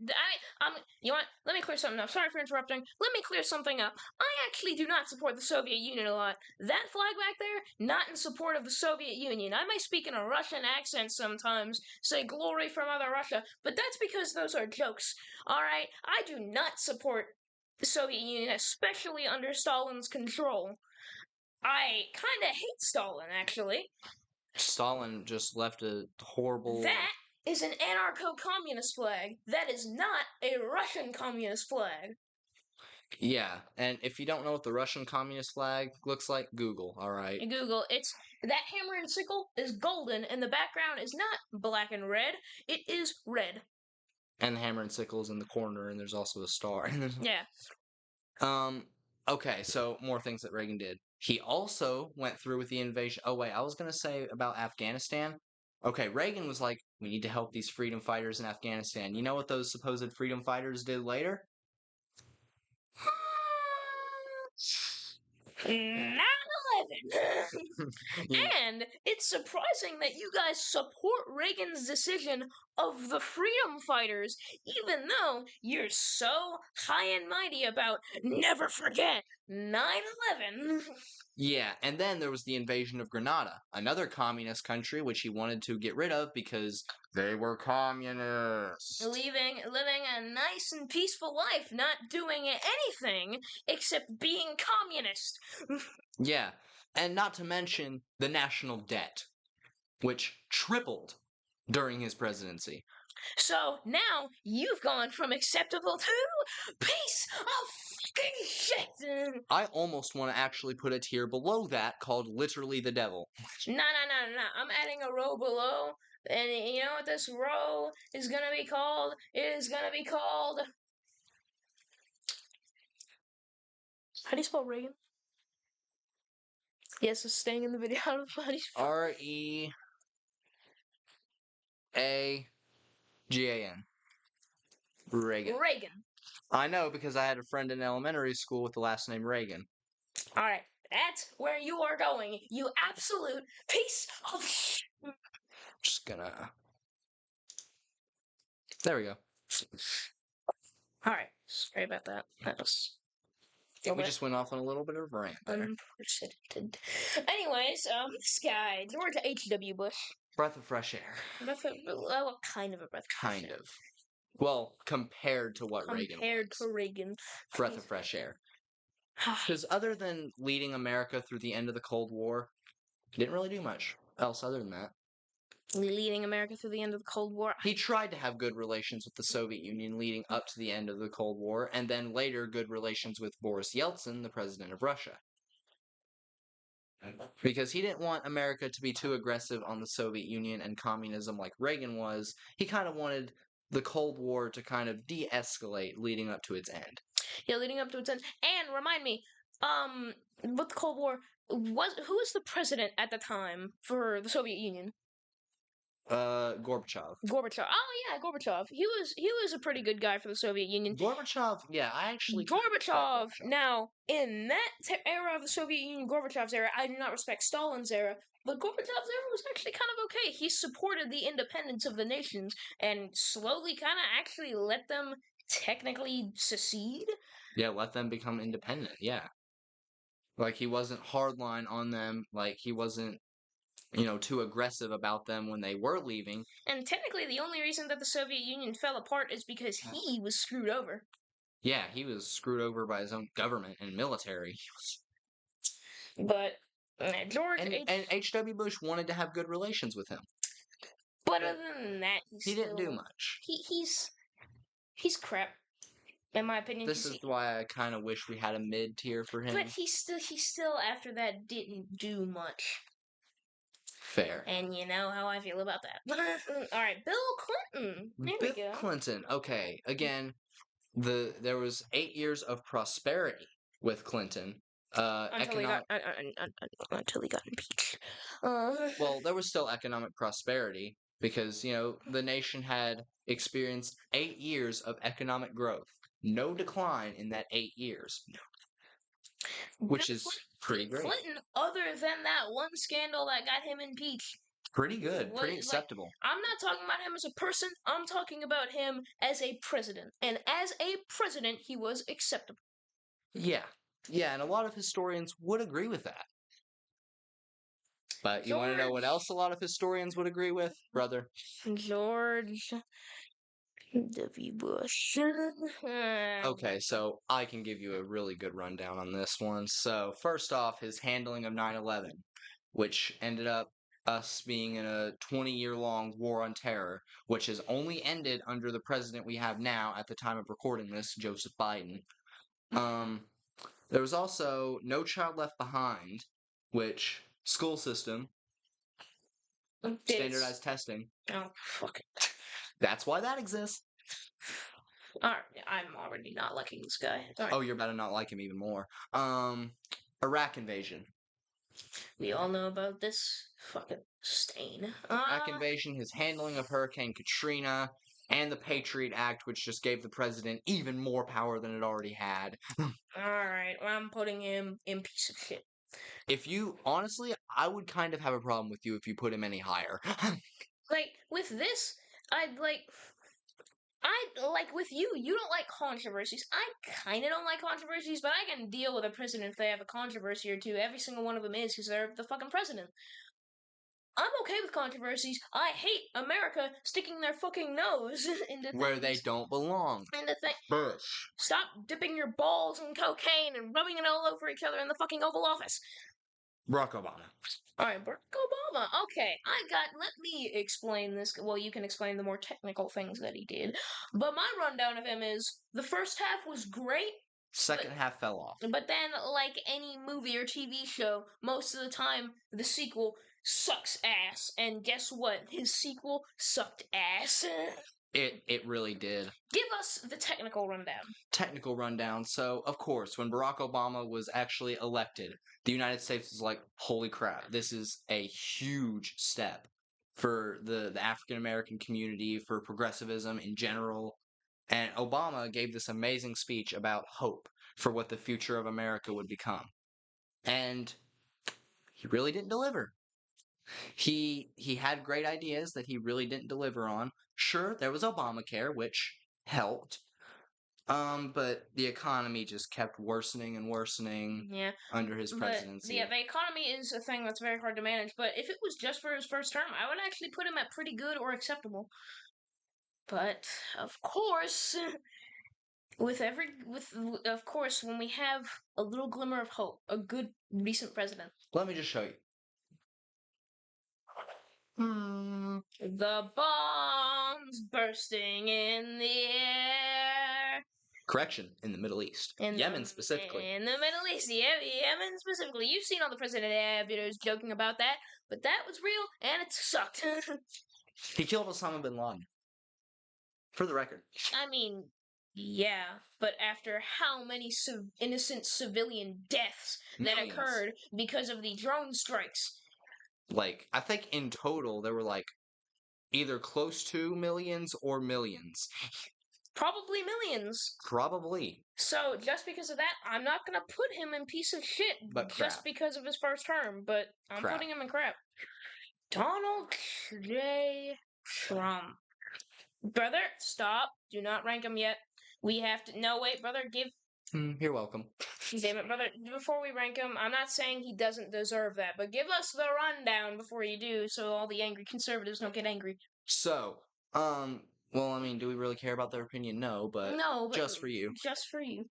You know what? Let me clear something up. Sorry for interrupting. Let me clear something up. I actually do not support the Soviet Union a lot. That flag back there, not in support of the Soviet Union. I may speak in a Russian accent sometimes, say glory from Mother Russia, but that's because those are jokes. Alright? I do not support the Soviet Union, especially under Stalin's control. I kinda hate Stalin, actually. Stalin just left a horrible... That is an anarcho-communist flag. That is not a Russian communist flag. Yeah, and if you don't know what the Russian communist flag looks like, Google, alright? Google. That hammer and sickle is golden, and the background is not black and red. It is red. And the hammer and sickle is in the corner, and there's also a star. Yeah. Okay, so more things that Reagan did. He also went through with the invasion. Oh, wait, I was going to say about Afghanistan. Okay, Reagan was like, we need to help these freedom fighters in Afghanistan. You know what those supposed freedom fighters did later? 9/11. You- And it's surprising that you guys support Reagan's decision of the freedom fighters, even though you're so high and mighty about never forget 9/11. yeah, and then there was the invasion of Grenada, another communist country which he wanted to get rid of because they were communists. Living a nice and peaceful life, not doing anything except being communist. Yeah, and not to mention the national debt, which tripled during his presidency. So now you've gone from acceptable to piece of fucking shit. I almost want to actually put a tier below that called literally the devil. No. I'm adding a row below. And you know what this row is gonna be called? It is gonna be called. How do you spell Reagan? Yes, it's staying in the video. How do you spell? Reagan. Reagan. Reagan. I know because I had a friend in elementary school with the last name Reagan. Alright, that's where you are going, you absolute piece of shit. Just gonna. There we go. Alright, sorry about that. That was. We just went off on a little bit of a rant there. Unprecedented. Anyways, this guy, George H.W. Bush. Breath of fresh air. Well, kind of a breath of fresh Kind air. of. Well, compared to what Reagan Compared was. to Reagan. Breath of fresh air. Because other than leading America through the end of the Cold War, he didn't really do much else other than that. Leading America through the end of the Cold War. He tried to have good relations with the Soviet Union leading up to the end of the Cold War, and then later good relations with Boris Yeltsin, the president of Russia. Because he didn't want America to be too aggressive on the Soviet Union and communism like Reagan was. He kind of wanted the Cold War to kind of de-escalate leading up to its end. Yeah, leading up to its end. And remind me, with the Cold War, who was the president at the time for the Soviet Union? Gorbachev. Gorbachev. Oh yeah, Gorbachev. He was a pretty good guy for the Soviet Union. Gorbachev, yeah, I actually Gorbachev. Now, in that era of the Soviet Union, Gorbachev's era, I do not respect Stalin's era, but Gorbachev's era was actually kind of okay. He supported the independence of the nations and slowly kind of actually let them technically secede. Yeah, let them become independent, yeah. Like, he wasn't hardline on them, like, he wasn't, too aggressive about them when they were leaving. And technically, the only reason that the Soviet Union fell apart is because he was screwed over. Yeah, he was screwed over by his own government and military. But George and H.W. Bush wanted to have good relations with him. But other than that, he didn't do much. He's crap, in my opinion. This is why I kind of wish we had a mid tier for him. But he still after that didn't do much. Fair. And you know how I feel about that. All right, Bill Clinton. There we go. Bill Clinton. Okay, again, there was 8 years of prosperity with Clinton. Until he got impeached. Well, there was still economic prosperity because, the nation had experienced 8 years of economic growth. No decline in that 8 years. Which is pretty great. Clinton, other than that one scandal that got him impeached. Pretty good. Pretty acceptable. I'm not talking about him as a person. I'm talking about him as a president. And as a president, he was acceptable. Yeah. Yeah, and a lot of historians would agree with that. But you want to know what else a lot of historians would agree with, brother? George W. Bush. Okay, so I can give you a really good rundown on this one. So, first off, his handling of 9/11, which ended up us being in a 20-year-long war on terror, which has only ended under the president we have now at the time of recording this, Joseph Biden. There was also No Child Left Behind, which school system, standardized testing. Oh, fuck it. That's why that exists. Alright, I'm already not liking this guy. Right. Oh, you're about to not like him even more. Iraq invasion. We all know about this fucking stain. Iraq invasion, his handling of Hurricane Katrina, and the Patriot Act, which just gave the president even more power than it already had. Alright, well, I'm putting him in piece of shit. If you honestly, I would kind of have a problem with you if you put him any higher. Like with this, I'd like. I like with you. You don't like controversies. I kind of don't like controversies, but I can deal with a president if they have a controversy or two. Every single one of them is because they're the fucking president. I'm okay with controversies. I hate America sticking their fucking nose into Where they things. don't belong. Into things. Bush. Stop dipping your balls in cocaine and rubbing it all over each other in the fucking Oval Office. Barack Obama. Alright, Barack Obama. Okay, let me explain this. Well, you can explain the more technical things that he did. But my rundown of him is the first half was great, Second half fell off. but then, like any movie or TV show, most of the time the sequel sucks ass. And guess what? His sequel sucked ass. It really did. Give us the technical rundown. Technical rundown. So, of course, when Barack Obama was actually elected, the United States was like, holy crap, this is a huge step for the African American community, for progressivism in general. And Obama gave this amazing speech about hope for what the future of America would become. And he really didn't deliver. He had great ideas that he really didn't deliver on. Sure, there was Obamacare, which helped. But the economy just kept worsening and worsening Yeah. under his presidency. Yeah, the economy is a thing that's very hard to manage. But if it was just for his first term, I would actually put him at pretty good or acceptable. But of course, of course, when we have a little glimmer of hope, a good recent president. Let me just show you. The bombs bursting in the air. Correction, in the Middle East. Yemen specifically. In the Middle East, Yemen specifically. You've seen all the President videos joking about that, but that was real and it sucked. He killed Osama bin Laden. For the record. I mean, yeah, but after how many innocent civilian deaths that Millions. occurred because of the drone strikes? Like, I think in total there were like either close to millions or millions. Probably millions. Probably. So just because of that, I'm not gonna put him in piece of shit But just because of his first term, but I'm Crap. putting him in crap. Donald J. Trump. Brother, stop. Do not rank him yet. We have to. No, wait, brother, give. You're welcome. Damn it, brother. Before we rank him, I'm not saying he doesn't deserve that, but give us the rundown before you do so all the angry conservatives don't get angry. So, well, I mean, do we really care about their opinion? No, but just for you. Just for you.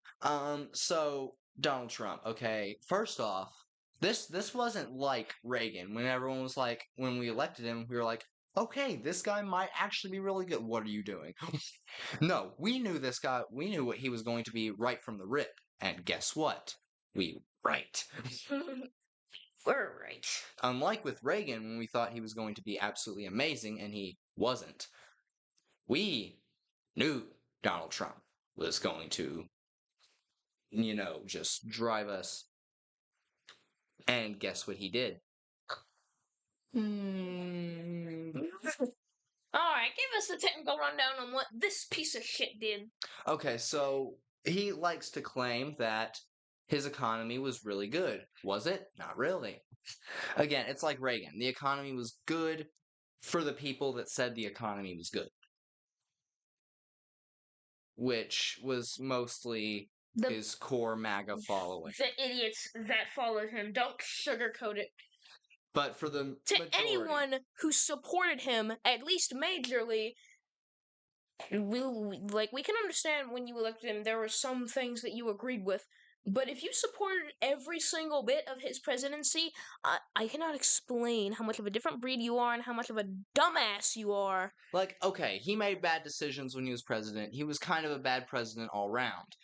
So Donald Trump, okay. First off, this wasn't like Reagan when everyone was like, when we elected him, we were like, okay, this guy might actually be really good. What are you doing? No, we knew this guy. We knew what he was going to be right from the rip. And guess what? We were right. We're right. Unlike with Reagan, when we thought he was going to be absolutely amazing, and he wasn't. We knew Donald Trump was going to, just drive us. And guess what he did? Alright, give us the technical rundown on what this piece of shit did. Okay, so he likes to claim that his economy was really good. Was it? Not really. Again, it's like Reagan. The economy was good for the people that said the economy was good. Which was mostly his core MAGA following. The idiots that followed him. Don't sugarcoat it. But for the majority, anyone who supported him, at least majorly, we can understand when you elected him, there were some things that you agreed with. But if you supported every single bit of his presidency, I cannot explain how much of a different breed you are and how much of a dumbass you are. Like, okay, he made bad decisions when he was president. He was kind of a bad president all round.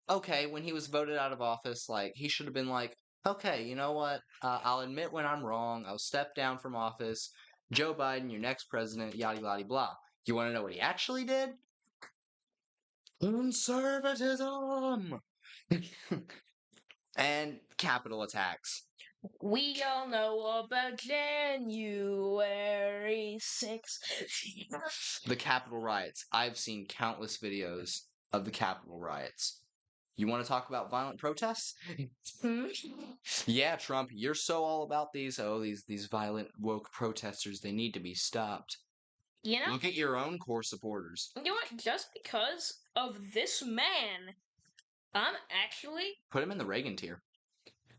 Okay, when he was voted out of office, like, he should have been like, okay, you know what? I'll admit when I'm wrong. I'll step down from office. Joe Biden, your next president, yada yada blah. You want to know what he actually did? Conservatism! And capital attacks. We all know about January 6th. The Capitol riots. I've seen countless videos of the Capitol riots. You want to talk about violent protests? Hmm? Yeah, Trump, you're so all about these violent woke protesters. They need to be stopped. You know, Look at your own core supporters. you know what? Just because of this man, I'm actually Put him in the Reagan tier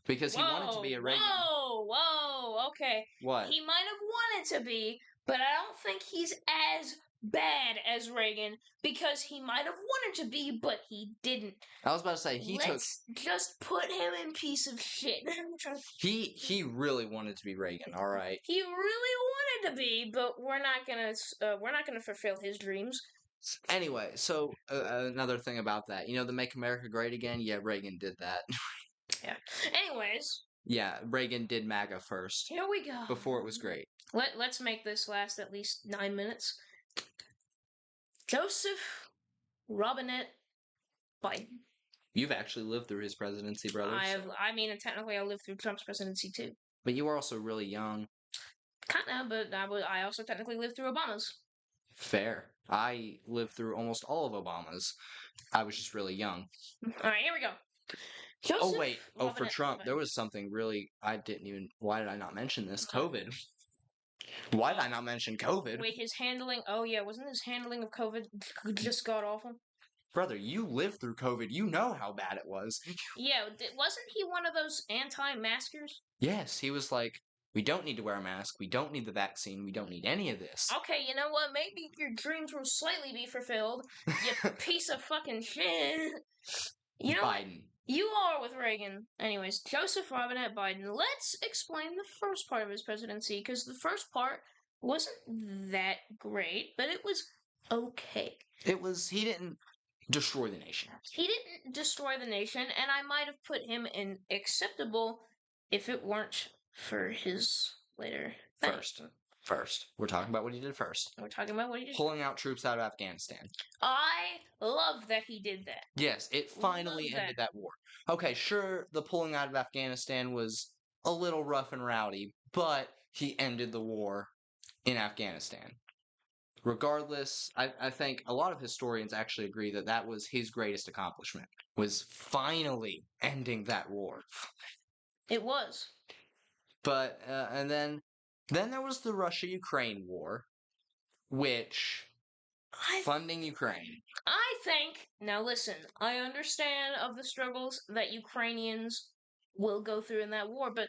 because he wanted to whoa, be a Reagan. whoa. Okay, What? he might have wanted to be, but I don't think he's as bad as Reagan because he might have wanted to be, but he didn't. I was about to say he took Let's just put him in piece of shit. he really wanted to be Reagan. All right. He really wanted to be, but we're not gonna fulfill his dreams. Anyway, so another thing about that, the Make America Great Again. Yeah, Reagan did that. Yeah. Anyways, Yeah, Reagan did MAGA first here we go. before it was great. Let's make this last at least 9 minutes. Joseph Robinette Biden. You've actually lived through his presidency, brother. I mean, technically, I lived through Trump's presidency too. But you were also really young. Kinda, but I also technically lived through Obama's. Fair. I lived through almost all of Obama's. I was just really young. All right, here we go. Joseph Oh wait. Oh, for Robinette Trump, Biden. there was something really I didn't even. Why did I not mention this? COVID. Why did I not mention COVID? Wait, his handling. Oh yeah, wasn't his handling of COVID just god awful? Brother, you lived through COVID. You know how bad it was. Yeah, wasn't he one of those anti-maskers? Yes, he was like, we don't need to wear a mask. We don't need the vaccine. We don't need any of this. Okay, you know what? Maybe your dreams will slightly be fulfilled. You piece of fucking shit. You know what? Biden. You are with Reagan. Anyways, Joseph Robinette Biden. Let's explain the first part of his presidency, because the first part wasn't that great, but it was okay. He didn't destroy the nation. He didn't destroy the nation, and I might have put him in acceptable if it weren't for his later thing. First. We're talking about what he did first. We're talking about what he did. Pulling out troops out of Afghanistan. I love that he did that. Yes, it finally ended that war. Okay, sure, the pulling out of Afghanistan was a little rough and rowdy, but he ended the war in Afghanistan. Regardless, I think a lot of historians actually agree that that was his greatest accomplishment, was finally ending that war. It was. But, and then there was the Russia-Ukraine war, which, funding Ukraine. I think, now listen, I understand of the struggles that Ukrainians will go through in that war, but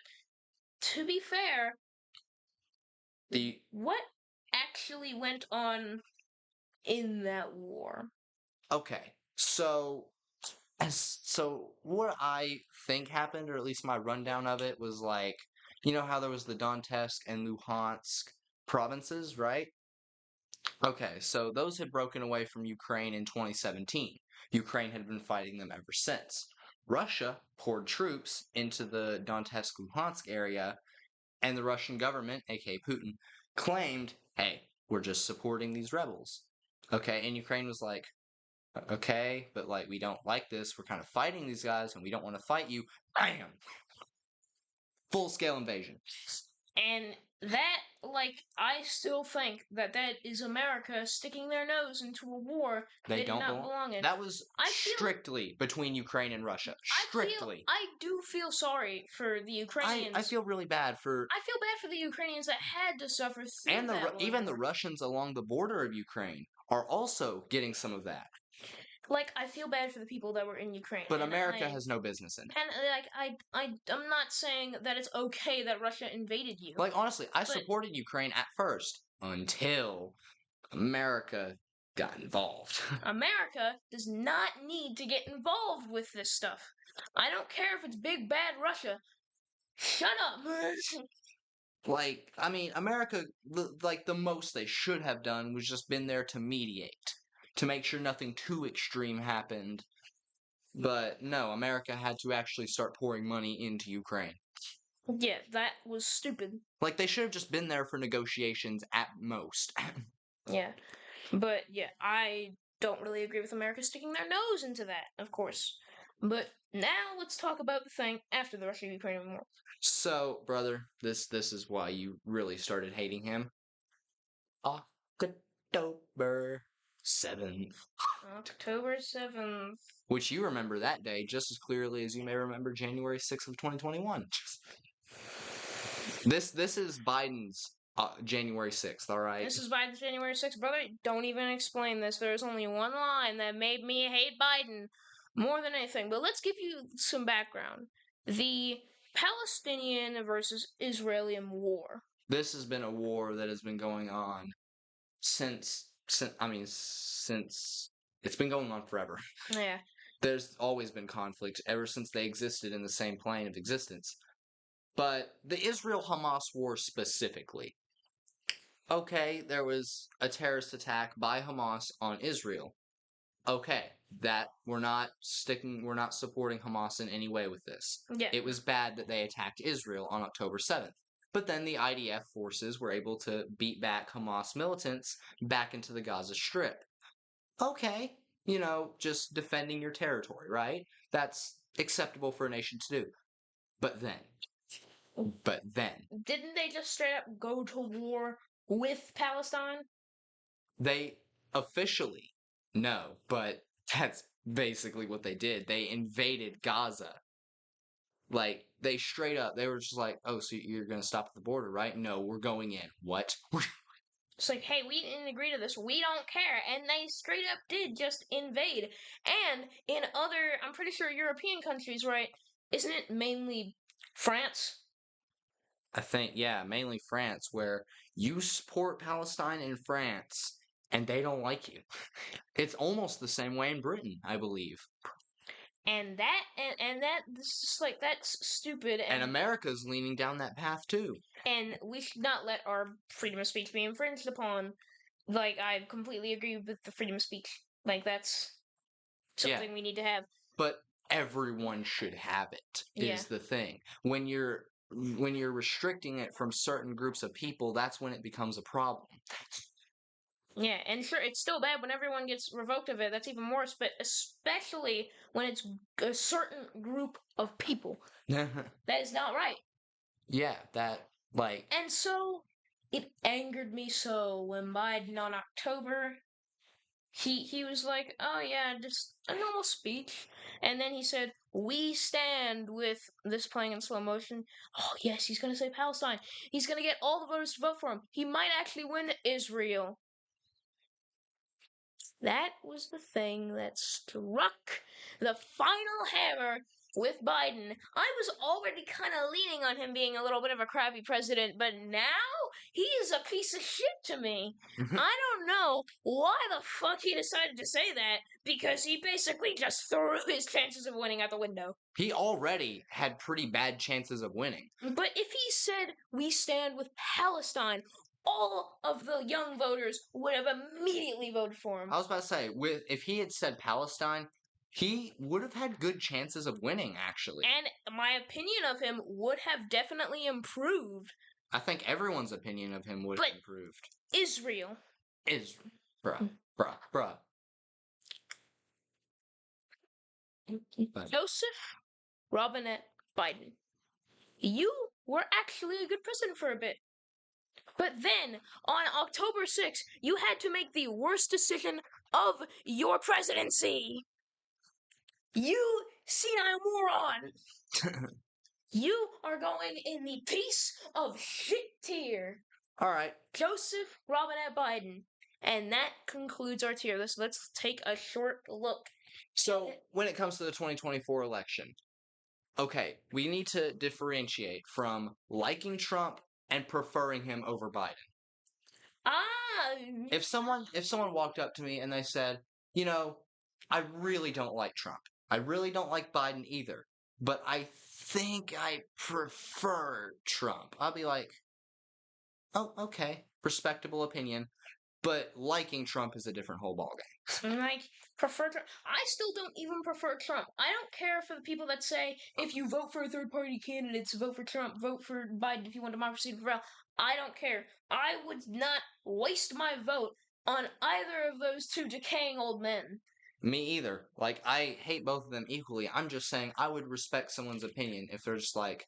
to be fair, what actually went on in that war? Okay, so what I think happened, or at least my rundown of it, was like, you know how there was the Donetsk and Luhansk provinces, right? Okay, so those had broken away from Ukraine in 2017. Ukraine had been fighting them ever since. Russia poured troops into the Donetsk Luhansk area, and the Russian government, aka Putin, claimed, hey, we're just supporting these rebels. Okay, and Ukraine was like, okay, but like we don't like this. We're kind of fighting these guys and we don't want to fight you. Bam! Full scale invasion. And that, like, I still think that is America sticking their nose into a war they did not belong in. That was strictly between Ukraine and Russia. Strictly. I do feel sorry for the Ukrainians. I feel really bad for. I feel bad for the Ukrainians that had to suffer through and that. Even the Russians along the border of Ukraine are also getting some of that. Like, I feel bad for the people that were in Ukraine. But America has no business in it. And, I'm not saying that it's okay that Russia invaded you. Like, honestly, I supported Ukraine at first until America got involved. America does not need to get involved with this stuff. I don't care if it's big bad Russia. Shut up. Like, I mean, America, like, the most they should have done was just been there to mediate, to make sure nothing too extreme happened. But no, America had to actually start pouring money into Ukraine. Yeah, that was stupid. Like, they should have just been there for negotiations at most. Yeah. But, yeah, I don't really agree with America sticking their nose into that, of course. But now let's talk about the thing after the Russia-Ukraine war. So, brother, this is why you really started hating him. October. 7th. October 7th. Which you remember that day just as clearly as you may remember January 6th of 2021. This is Biden's January 6th, all right? This is Biden's January 6th. Brother, don't even explain this. There's only one line that made me hate Biden more than anything. But let's give you some background. The Palestinian versus Israeli war. This has been a war that has been going on since it's been going on forever. Yeah. There's always been conflict ever since they existed in the same plane of existence. But the Israel-Hamas war specifically. Okay, there was a terrorist attack by Hamas on Israel. Okay, that we're not supporting Hamas in any way with this. Yeah. It was bad that they attacked Israel on October 7th. But then the IDF forces were able to beat back Hamas militants back into the Gaza Strip. Okay, just defending your territory, right? That's acceptable for a nation to do. But then, Didn't they just straight up go to war with Palestine? they officially no, but that's basically what they did. They invaded Gaza. Like, they straight up, they were just like, oh, so you're going to stop at the border, right? No, we're going in. What? It's like, hey, we didn't agree to this. We don't care. And they straight up did just invade. And in other, I'm pretty sure European countries, right? Isn't it mainly France? I think, yeah, mainly France, where you support Palestine in France and they don't like you. It's almost the same way in Britain, I believe. And that, this is like, that's stupid. And America's leaning down that path too. And we should not let our freedom of speech be infringed upon. Like, I completely agree with the freedom of speech. Like, that's something we need to have. But everyone should have it, is the thing. When you're restricting it from certain groups of people, that's when it becomes a problem. Yeah, and sure, it's still bad when everyone gets revoked of it. That's even worse, but especially when it's a certain group of people. That is not right. Yeah, And so, it angered me so when Biden on October, he was like, oh yeah, just a normal speech. And then he said, we stand with this playing in slow motion. Oh yes, he's gonna say Palestine. He's gonna get all the voters to vote for him. He might actually win Israel. That was the thing that struck the final hammer with Biden. I was already kind of leaning on him being a little bit of a crappy president, but now he is a piece of shit to me. I don't know why the fuck he decided to say that, because he basically just threw his chances of winning out the window. He already had pretty bad chances of winning. But if he said, we stand with Palestine, all of the young voters would have immediately voted for him. I was about to say, if he had said Palestine, he would have had good chances of winning, actually. And my opinion of him would have definitely improved. I think everyone's opinion of him would have improved. Israel. Bruh. Joseph Robinette Biden. You were actually a good president for a bit. But then, on October 6th, you had to make the worst decision of your presidency. You senile moron. You are going in the piece of shit tier. All right. Joseph Robinette Biden. And that concludes our tier list. Let's take a short look. So, when it comes to the 2024 election, okay, we need to differentiate from liking Trump and preferring him over Biden. If someone walked up to me and they said, I really don't like Trump. I really don't like Biden either. But I think I prefer Trump. I'll be like, oh, okay, respectable opinion. But liking Trump is a different whole ballgame. Like, prefer Trump. I still don't even prefer Trump. I don't care for the people that say, if you vote for third-party candidates, vote for Trump, vote for Biden if you want democracy to prevail. I don't care. I would not waste my vote on either of those two decaying old men. Me either. Like, I hate both of them equally. I'm just saying I would respect someone's opinion if they're just like,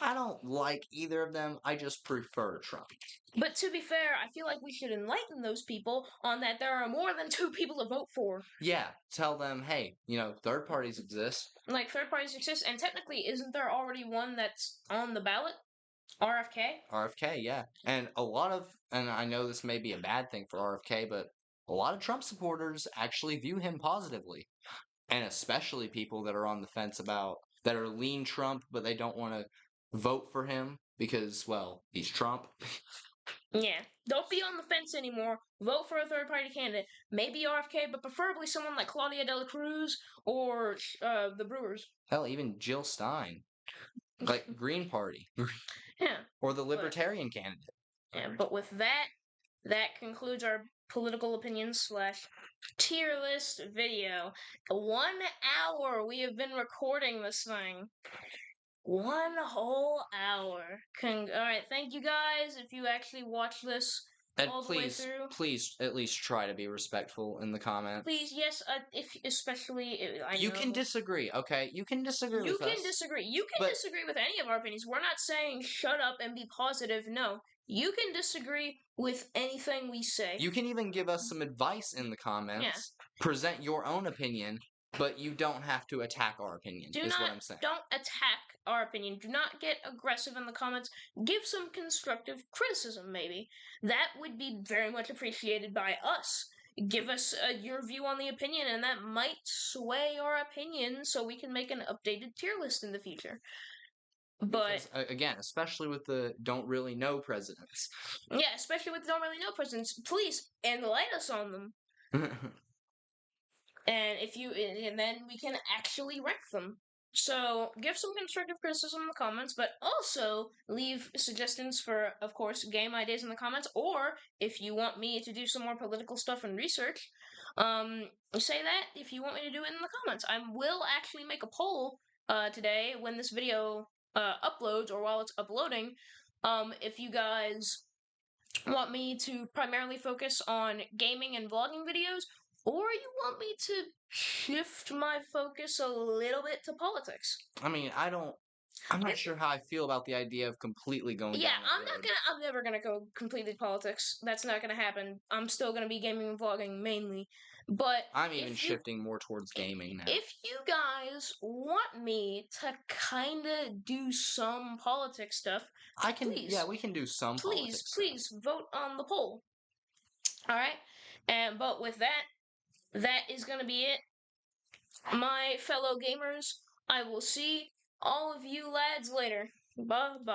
I don't like either of them. I just prefer Trump. But to be fair, I feel like we should enlighten those people on that there are more than two people to vote for. Yeah, tell them, hey, third parties exist. Like, third parties exist, and technically, isn't there already one that's on the ballot? RFK? RFK, yeah. And and I know this may be a bad thing for RFK, but a lot of Trump supporters actually view him positively. And especially people that are on the fence that are lean Trump, but they don't want to vote for him because, well, he's Trump. Yeah. Don't be on the fence anymore. Vote for a third party candidate. Maybe RFK, but preferably someone like Claudia de la Cruz or the Brewers. Hell, even Jill Stein. Like Green Party. Yeah. Or the Libertarian candidate. Yeah, but with that concludes our political opinions / tier list video. 1 hour we have been recording this thing. 1 whole hour. Alright, thank you guys if you actually watched this And all the way through. please, at least try to be respectful in the comments. Please, yes, if especially I You know. can disagree, okay? You can disagree with us. You can disagree. You can disagree with any of our opinions. We're not saying shut up and be positive. No. You can disagree with anything we say. You can even give us some advice in the comments. Yeah. Present your own opinion, but you don't have to attack our opinion, what I'm saying. Don't attack our opinion. Do not get aggressive in the comments. Give some constructive criticism, maybe. That would be very much appreciated by us. Give us your view on the opinion, and that might sway our opinion so we can make an updated tier list in the future. But because, again, especially with the don't really know presidents. Yeah, especially with don't really know presidents, please enlighten us on them. And then we can actually rank them. So give some constructive criticism in the comments, but also leave suggestions for, of course, game ideas in the comments. Or if you want me to do some more political stuff and research, say that if you want me to do it in the comments. I will actually make a poll today when this video uploads or while it's uploading. If you guys want me to primarily focus on gaming and vlogging videos, or you want me to shift my focus a little bit to politics. I mean, I'm not sure how I feel about the idea of completely going down that road. I'm never gonna go completely politics. That's not gonna happen. I'm still gonna be gaming and vlogging mainly. But I'm even shifting more towards gaming now. If you guys want me to kinda do some politics stuff, we can do some politics stuff. Please vote on the poll. Alright? But with that is gonna be it. My fellow gamers, I will see all of you lads later. Bye-bye.